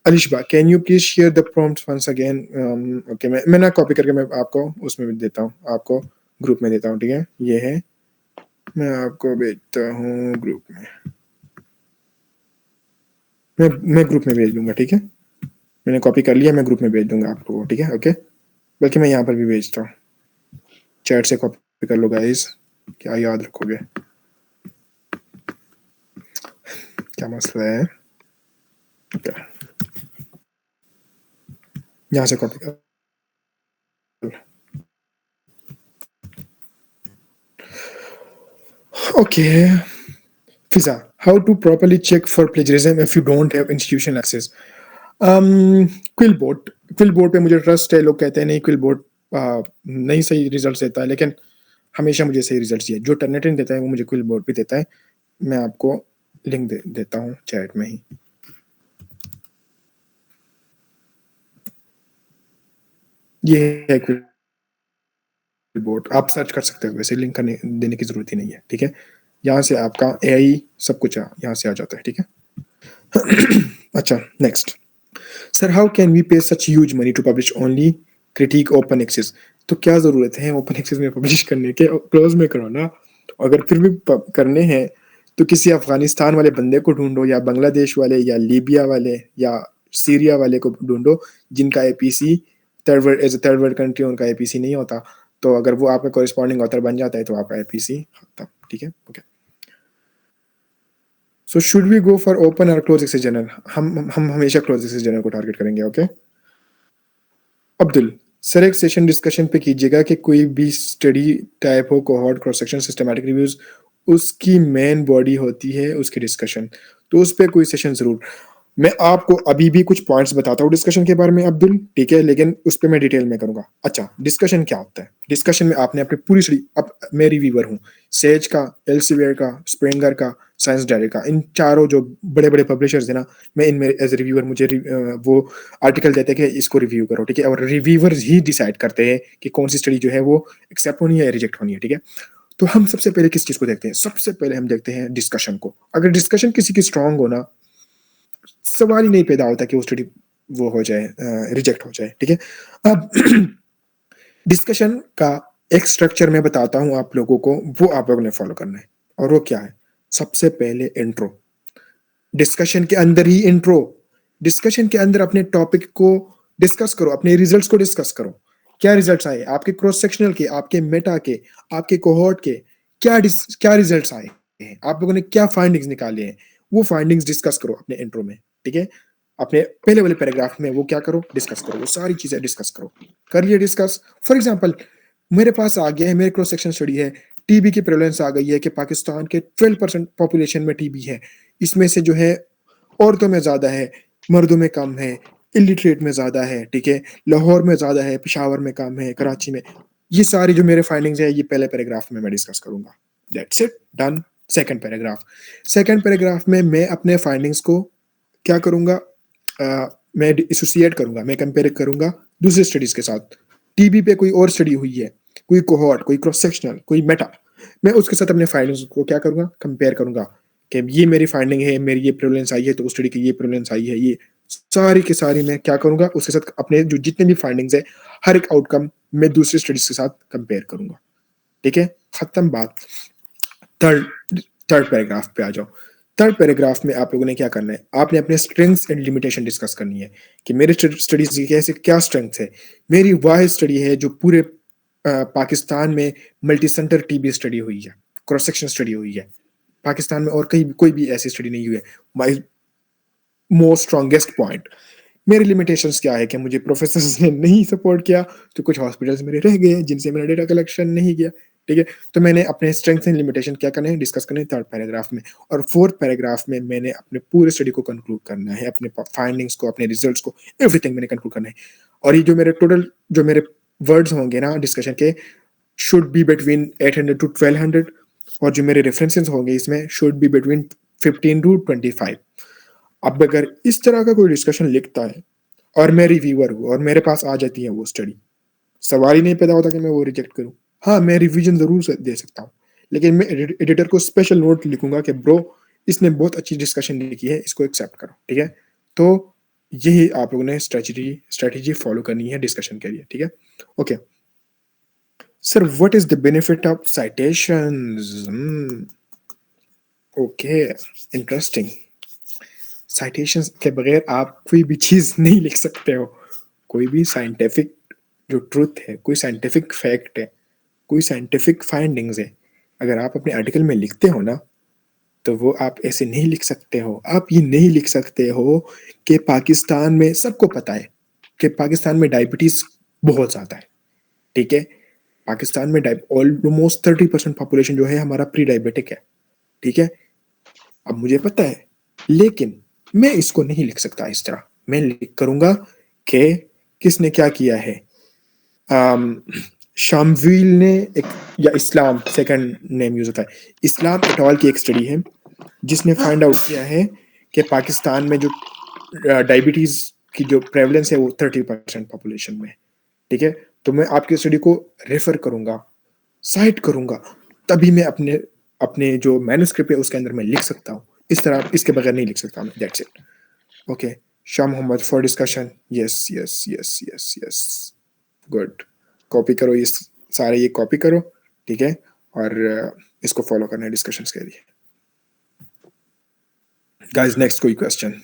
Alishba, can you please share the prompts once again. Okay, मैं ना कॉपी करके मैं आपको उसमें भी देता हूँ, आपको ग्रुप में देता हूँ, ठीक है। ये है, मैं आपको भेजता हूँ ग्रुप में, मैं ग्रुप में भेज दूंगा, ठीक है। मैंने कॉपी कर लिया, मैं ग्रुप में भेज दूंगा आपको, ठीक है। ओके, बल्कि मैं यहाँ पर भी भेजता हूँ, चैट से कॉपी कर लो गाइस, क्या याद रखोगे, क्या मसला है। ओके, यहाँ से कॉपी कर। Okay, Fiza, how to properly check for plagiarism if you don't have institutional access? क्विलबोर्ड, क्विलबोर्ड पे मुझे ट्रस्ट है। लोग कहते हैं नहीं क्विलबोर्ड नहीं सही रिजल्ट देता है, लेकिन हमेशा मुझे सही रिजल्ट चाहिए। जो टर्नेटिव देता है वो मुझे क्विलबोर्ड भी देता है। मैं आपको लिंक देता हूँ चैट में ही। ये है क्विलबोर्ड, आप सर्च कर सकते हो, वैसे लिंक करने देने की जरूरत ही नहीं है, ठीक है। यहाँ से आपका एआई सब कुछ यहाँ से आ जाता है, ठीक है। अच्छा, next, sir how can we pay such huge money to publish only critique open access. तो क्या जरूरत है ओपन एक्सेस में पब्लिश करने के, क्लोज में करो ना। अगर फिर भी करने हैं तो किसी अफगानिस्तान वाले बंदे को ढूंढो, या बांग्लादेश वाले, या लीबिया वाले, या सीरिया वाले को ढूंढो, जिनका एपीसी थर्ड वर्ल्ड कंट्री उनका एपीसी नहीं होता। तो अगर वो आपका कॉरेस्पॉन्डिंग ऑथर बन जाता है तो आपका एपीसी खत्म, ठीक है। Okay, so should we go for open और क्लोज एक्सेस जर्नल? हम हमेशा क्लोज एक्सेस जर्नल को टारगेट करेंगे, ओके। अब्दुल, सर एक सेशन डिस्कशन पे कीजिएगा कि कोई भी स्टडी टाइप हो, cohort, cross section, systematic reviews, उसकी मेन बॉडी होती है उसकी डिस्कशन, तो उस पर कोई सेशन जरूर। मैं आपको अभी भी कुछ पॉइंट्स बताता हूँ डिस्कशन के बारे में अब्दुल, ठीक है, लेकिन उस पर मैं डिटेल में करूंगा। अच्छा, डिस्कशन क्या होता है? डिस्कशन में आपने अपनी पूरी स्टडी, अब मैं रिव्यूअर हूँ सेज का, एल्सेवियर का, स्प्रेंगर का, साइंस डायरी का, इन चारों जो बड़े बड़े पब्लिशर्स है ना, मैं इनमें एज रिव्यूअर मुझे वो आर्टिकल देते हैं कि इसको रिव्यू करो, ठीक है, और रिव्यूअर्स ही डिसाइड करते हैं कि कौन सी स्टडी जो है वो एक्सेप्ट होनी है या रिजेक्ट होनी है, ठीक है। तो हम सबसे पहले किस चीज को देखते हैं? सबसे पहले हम देखते हैं डिस्कशन को। अगर डिस्कशन किसी की स्ट्रांग हो ना, सवाल ही नहीं पैदा होता कि वो स्टडी वो हो जाए, रिजेक्ट हो जाए, ठीक है। अब डिस्कशन का एक स्ट्रक्चर मैं बताता हूं आप लोगों को, वो आप लोगों ने फॉलो करना है। और वो क्या है? सबसे पहले इंट्रो। डिस्कशन के अंदर ही इंट्रो, डिस्कशन के अंदर अपने टॉपिक को डिस्कस करो, अपने रिजल्ट्स को डिस्कस करो। क्या रिजल्ट्स आए आपके क्रॉस सेक्शनल के, आपके मेटा के, आपके कोहॉर्ट के? क्या रिजल्ट्स आए हैं? आप लोगों ने क्या फाइंडिंग्स निकाले हैं? वो फाइंडिंग्स डिस्कस करो अपने इंट्रो में, ठीक है। अपने पहले वाले पैराग्राफ में वो क्या करो? डिस्कस करो, वो सारी चीजें डिस्कस करो। करिए डिस्कस। फॉर एग्जांपल, मेरे पास आ गया है, मेरे क्रॉस सेक्शन स्टडी है, टीबी की प्रेवलेंस आ गई है कि पाकिस्तान के 12% पॉपुलेशन में टीबी है। इसमें से जो है औरतों में ज्यादा है, मर्दों में कम है, इलिटरेट में ज्यादा है, ठीक है, लाहौर में ज्यादा है, पेशावर में कम है, कराची में। ये सारी जो मेरे फाइंडिंग्स है, ये पहले पैराग्राफ में मैं डिस्कस करूंगा। That's it, done. Second paragraph, second paragraph में मैं अपने फाइंडिंग्स को क्या करूंगा? मैं एसोसिएट करूंगा, मैं कंपेयर करूंगा दूसरे स्टडीज के साथ। टीबी पे कोई और स्टडी हुई है, कोई कोहॉर्ट, कोई क्रॉस सेक्शनल, कोई मेटा, मैं उसके साथ अपने फाइंडिंग्स को क्या करूंगा? कंपेयर करूंगा कि ये मेरी फाइंडिंग है, मेरी ये प्रेवलेंस आई है, तो उस स्टडी की ये प्रेवलेंस आई है, ये सारी की सारी मैं क्या करूंगा? उसके साथ अपने जो जितने भी फाइंडिंग्स है, हर एक आउटकम मैं दूसरी स्टडीज के साथ कंपेयर करूंगा, ठीक है। खत्म बात। थर्ड थर्ड पैराग्राफ पे आ जाओ। थर्ड पैराग्राफ में आप लोगों ने क्या करना है? आपने अपने स्ट्रेंथ्स एंड लिमिटेशन डिस्कस करनी है कि मेरे स्टडीज की कैसे क्या स्ट्रेंथ है। मेरी वाह स्टडी है जो पूरे पाकिस्तान में मल्टी सेंटर टीबी स्टडी हुई है, क्रॉस सेक्शन स्टडी हुई है पाकिस्तान में, और कहीं कोई भी ऐसी स्टडी नहीं हुई है। My most strongest point. मेरी लिमिटेशंस क्या है कि मुझे प्रोफेसर्स ने नहीं सपोर्ट किया, तो कुछ हॉस्पिटल्स मेरे रह गए जिनसे मैंने डेटा कलेक्शन नहीं किया, ठीक है। तो मैंने अपने स्ट्रेंथ्स एंड लिमिटेशन क्या करने हैं? डिस्कस करने हैं थर्ड पैराग्राफ में। और फोर्थ पैराग्राफ में मैंने अपने पूरे स्टडी को कंक्लूड करना है, अपने फाइंडिंग्स को, अपने रिजल्ट्स को, एवरीथिंग मैंने कंक्लूड करना है। और ये जो मेरे टोटल जो मेरे वर्ड्स होंगे ना डिस्कशन के, शुड बी बिटवीन 800 to 1200, और जो मेरे रेफरेंसेस होंगे इसमें शुड बी बिटवीन 15 to 25। अब अगर इस तरह का कोई डिस्कशन लिखता है और मैं रिव्यूअर हूँ और मेरे पास आ जाती है वो स्टडी, सवाल ही नहीं पैदा होता कि मैं वो रिजेक्ट करूँ। हाँ, मैं रिवीजन जरूर दे सकता हूँ, लेकिन मैं एडिटर को स्पेशल नोट लिखूंगा कि ब्रो इसने बहुत अच्छी डिस्कशन लिखी है, इसको एक्सेप्ट करो, ठीक है। तो यही आप लोगों ने स्ट्रेटेजी फॉलो करनी है डिस्कशन के लिए, ठीक है। Okay sir, what is the benefit of citations? Okay, interesting. Citations के बगैर आप कोई भी चीज नहीं लिख सकते हो। कोई भी साइंटिफिक जो ट्रुथ है, कोई साइंटिफिक फैक्ट है, कोई साइंटिफिक फाइंडिंग्स है, अगर आप अपने आर्टिकल में लिखते हो ना, तो वो आप ऐसे नहीं लिख सकते हो। आप ये नहीं लिख सकते हो कि पाकिस्तान में, सबको पता है कि पाकिस्तान में डायबिटीज बहुत ज्यादा है, ठीक है। पाकिस्तान में ऑलमोस्ट 30% पॉपुलेशन जो है हमारा प्री डायबिटिक है, ठीक है। अब मुझे पता है, लेकिन मैं इसको नहीं लिख सकता इस तरह। मैं लिख करूंगा कि किसने क्या किया है। शामवील ने एक, या इस्लाम सेकंड नेम यूज होता है, इस्लाम एटॉल की एक स्टडी है जिसने फाइंड आउट किया है कि पाकिस्तान में जो डायबिटीज की जो प्रेवलेंस है वो 30% पॉपुलेशन में, ठीक है। तो मैं आपकी स्टडी को रेफर करूंगा, साइट करूंगा, तभी मैं अपने अपने जो मैन्युस्क्रिप्ट है उसके अंदर मैं लिख सकता हूँ। इस तरह इसके बगैर नहीं लिख सकता मैं। That's it. Okay, Shah Mohammad for discussion. Yes yes yes yes yes, good. Copy करो ये सारे, ये कॉपी करो, ठीक है, और इसको फॉलो करना है डिस्कशंस के लिए। गाइस, नेक्स्ट कोई क्वेश्चन?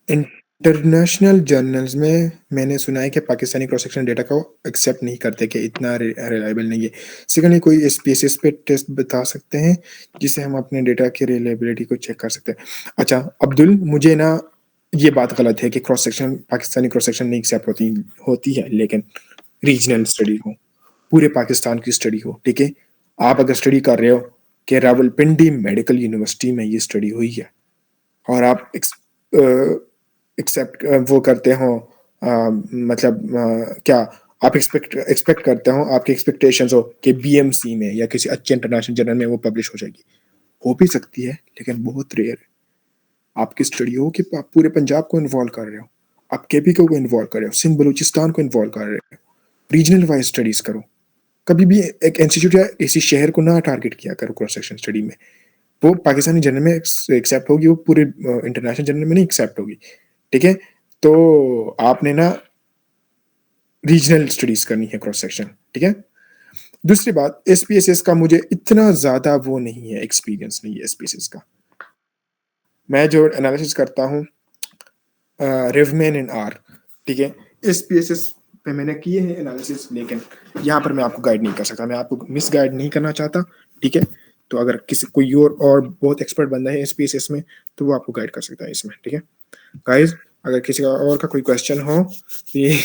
इंटरनेशनल जर्नल्स में मैंने सुना है कि पाकिस्तानी क्रॉस सेक्शन डेटा को एक्सेप्ट नहीं करते, कि इतना रिलायबल नहीं है। सेकेंडली, कोई स्पीसीज पे टेस्ट बता सकते हैं जिससे हम अपने डेटा की रिलायबिलिटी को चेक कर सकते हैं? अच्छा अब्दुल, मुझे ना ये बात गलत है कि cross section, Pakistani cross section नहीं एक्सेप्ट होती है, लेकिन रीजनल स्टडी हो, पूरे पाकिस्तान की स्टडी हो, ठीक है, आप अगर स्टडी कर रहे हो कि रावलपिंडी मेडिकल यूनिवर्सिटी में ये स्टडी हुई है और आप एक्सेप्ट वो करते हो मतलब क्या आप एक्सपेक्ट करते हो, आपके एक्सपेक्टेशंस हो कि बीएमसी में या किसी अच्छे इंटरनेशनल जर्नल में वो पब्लिश हो जाएगी, हो भी सकती है लेकिन बहुत रेयर है। आपकी स्टडी हो कि आप पूरे पंजाब को इन्वॉल्व कर रहे हो, आप केपी को इन्वॉल्व कर रहे हो, सिंध बलूचिस्तान को इन्वॉल्व कर रहे हो, रीजनल वाइज स्टडीज करो। कभी भी एक इंस्टीट्यूट या किसी शहर को ना टारगेट किया करो क्रॉस सेक्शन स्टडी में। वो पाकिस्तानी जर्नल में एक्सेप्ट होगी, वो पूरे इंटरनेशनल जर्नल में नहीं एक्सेप्ट होगी, ठीक है। तो आपने ना रीजनल स्टडीज करनी है क्रॉस सेक्शन, ठीक है। दूसरी बात, एसपीएसएस का मुझे इतना ज्यादा वो नहीं है, एक्सपीरियंस नहीं है एसपीएसएस का। मैं जो एनालिसिस करता हूँ रिवमेन एंड आर, ठीक है, एसपीएसएस पे मैंने किए हैं एनालिसिस, लेकिन यहाँ पर मैं आपको गाइड नहीं कर सकता, मैं आपको मिस गाइड नहीं करना चाहता, ठीक है। तो अगर किसी कोई और बहुत एक्सपर्ट बंदा है एसपीएसएस में तो वो आपको गाइड कर सकता है इसमें, ठीक है। गाइस, अगर किसी का और का कोई क्वेश्चन हो तो ये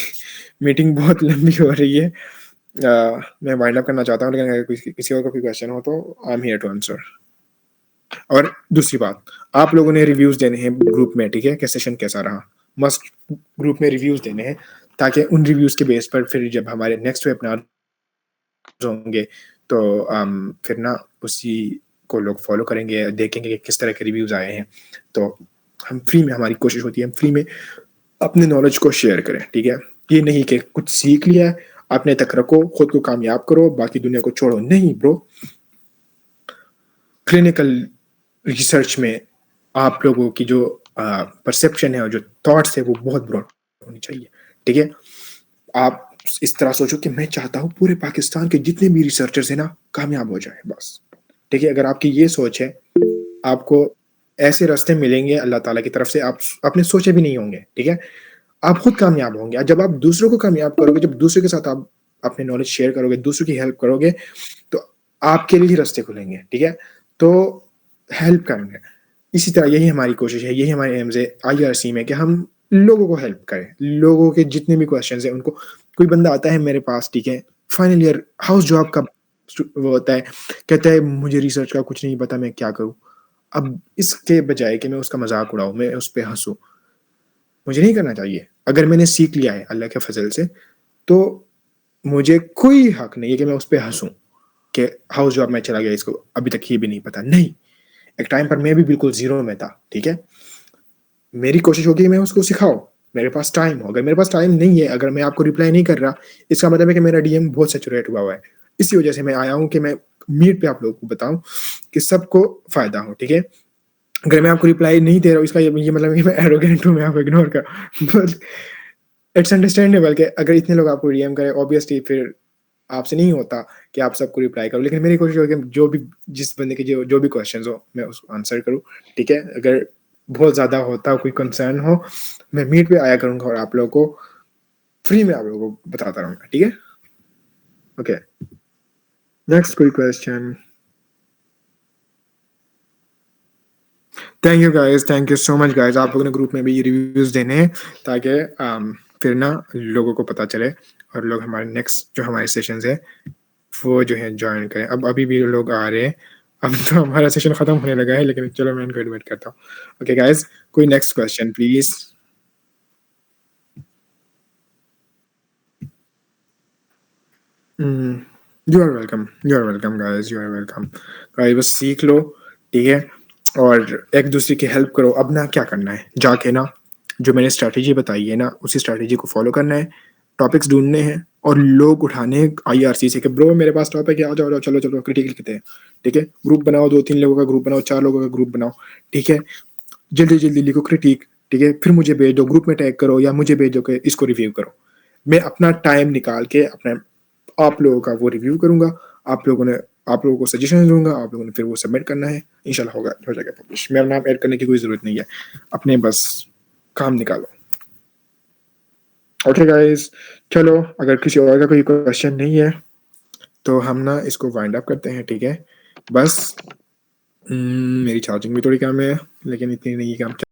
मीटिंग बहुत लंबी हो रही है, मैं वाइंड अप करना चाहता हूँ, लेकिन अगर किसी और का कोई क्वेश्चन हो तो I am here to answer. और दूसरी बात, आप लोगों ने रिव्यूज देने हैं ग्रुप में, ठीक है, कि सेशन कैसा रहा, मस्ट ग्रुप में रिव्यूज देने हैं, ताकि उन रिव्यूज के बेस पर फिर जब हमारे नेक्स्ट वेबिनार होंगे तो फिर ना उसी को लोग फॉलो करेंगे, देखेंगे कि किस तरह के रिव्यूज आए हैं। तो हम फ्री में, हमारी कोशिश होती है हम फ्री में अपने नॉलेज को शेयर करें, ठीक है। ये नहीं कि कुछ सीख लिया है अपने तक रखो, खुद को कामयाब करो, बाकी दुनिया को छोड़ो, नहीं ब्रो। क्लिनिकल रिसर्च में आप लोगों की जो परसेप्शन है और जो थॉट्स है वो बहुत ब्रॉड होनी चाहिए, ठीक है। आप इस तरह सोचो कि मैं चाहता हूँ पूरे पाकिस्तान के जितने भी रिसर्चर्स हैं ना कामयाब हो जाए, बस, ठीक है। अगर आपकी ये सोच है, आपको ऐसे रास्ते मिलेंगे अल्लाह ताला की तरफ से आप अपने सोचे भी नहीं होंगे, ठीक है। आप खुद कामयाब होंगे। जब आप दूसरों को कामयाब करोगे, जब दूसरे के साथ आप अपने नॉलेज शेयर करोगे, दूसरों की हेल्प करोगे, तो आपके लिए ही रास्ते खुलेंगे, ठीक है। तो हेल्प करेंगे, इसी तरह यही हमारी कोशिश है, यही हमारे एम्स है IRC में कि हम लोगों को हेल्प करें। लोगों के जितने भी क्वेश्चंस हैं उनको, कोई बंदा आता है मेरे पास, ठीक है, फाइनल ईयर हाउस जॉब का वो होता है, कहता है मुझे रिसर्च का कुछ नहीं पता, मैं क्या करूं। अब इसके बजाय कि मैं उसका मजाक उड़ाऊं, मैं उस पर हंसूं, मुझे नहीं करना चाहिए। अगर मैंने सीख लिया है अल्लाह के फजल से, तो मुझे कोई हक नहीं है कि मैं उस पर हंसूं कि हाउस जॉब में चला गया, इसको अभी तक ये भी नहीं पता। नहीं, एक टाइम पर मैं भी बिल्कुल जीरो में था, ठीक है। मेरी कोशिश होगी मैं उसको सिखाऊं, मेरे पास टाइम हो। अगर मेरे पास टाइम नहीं है, अगर मैं आपको रिप्लाई नहीं कर रहा, इसका मतलब है कि मेरा DM बहुत सैचुरेट हुआ है। इसी वजह से मैं आया हूँ कि मैं मीट पे आप लोगों को बताऊं कि सबको फायदा हो, ठीक है। अगर मैं आपको रिप्लाई नहीं दे रहा हूँ, इसका ये मतलब है कि मैं एरोगेंट हूँ, मैं आपको इग्नोर कर, बट इट्स अंडरस्टैंडेबल कि अगर इतने लोग आपको DM करें, ऑब्वियसली फिर आपसे नहीं होता कि आप सबको रिप्लाई करो। लेकिन मेरी कोशिश होगी जो भी, जिस बंदे के जो भी क्वेश्चंस हो मैं उसको आंसर करूँ, ठीक है। अगर बहुत ज़्यादा होता, कोई कंसर्न हो, मैं मीट पे आया करूँगा और आप लोगों को फ्री में आप लोगों को बताता रहूँगा, ठीक है। ओके, नेक्स्ट कोई question? Thank you guys, thank you so much guys. आप लोगों ने ग्रुप में भी ये रिव्यूज देने हैं ताकि फिर ना लोगों को पता चले और लोग हमारे नेक्स्ट जो हमारे सेशंस है वो जो है ज्वाइन करें। अब अभी भी लोग आ रहे हैं, अब तो हमारा सेशन खत्म होने लगा है, लेकिन चलो मैं इनको एडमिट करता हूँ। ओके गाइस, कोई next question please? You are welcome, you are welcome guys, you are welcome guys. बस सीख लो, ठीक है, और एक दूसरे की हेल्प करो। अब ना क्या करना है, जाके ना जो मैंने स्ट्रैटेजी बताई है ना, उसी स्ट्रैटेजी को फॉलो करना है, टॉपिक्स ढूंढने हैं और लोग उठाने हैं IRC से कि ब्रो मेरे पास टॉपिक है, आ जाओ चलो चलो क्रिटिक लिखते हैं, ठीक है। ग्रुप बनाओ, 2-3 लोगों का ग्रुप बनाओ, 4 लोगों का ग्रुप बनाओ, ठीक है। जल्दी जल्दी लिखो क्रिटिक, ठीक है, फिर मुझे भेज दो, ग्रुप में टैग करो या मुझे भेज दो कि इसको रिव्यू करो। मैं अपना टाइम निकाल के अपने आप लोगों का वो रिव्यू करूंगा, आप लोगों को सजेशन दूंगा, आप लोगों ने फिर वो सबमिट करना है, इंशाल्लाह हो जाएगा पब्लिश। मेरा नाम ऐड करने की कोई जरूरत नहीं है, अपने बस काम निकालो। ओके गाइस, चलो अगर किसी और का कोई क्वेश्चन नहीं है तो हम ना इसको वाइंड अप करते हैं, ठीक है। बस मेरी चार्जिंग भी थोड़ी कम है, लेकिन इतनी नहीं कम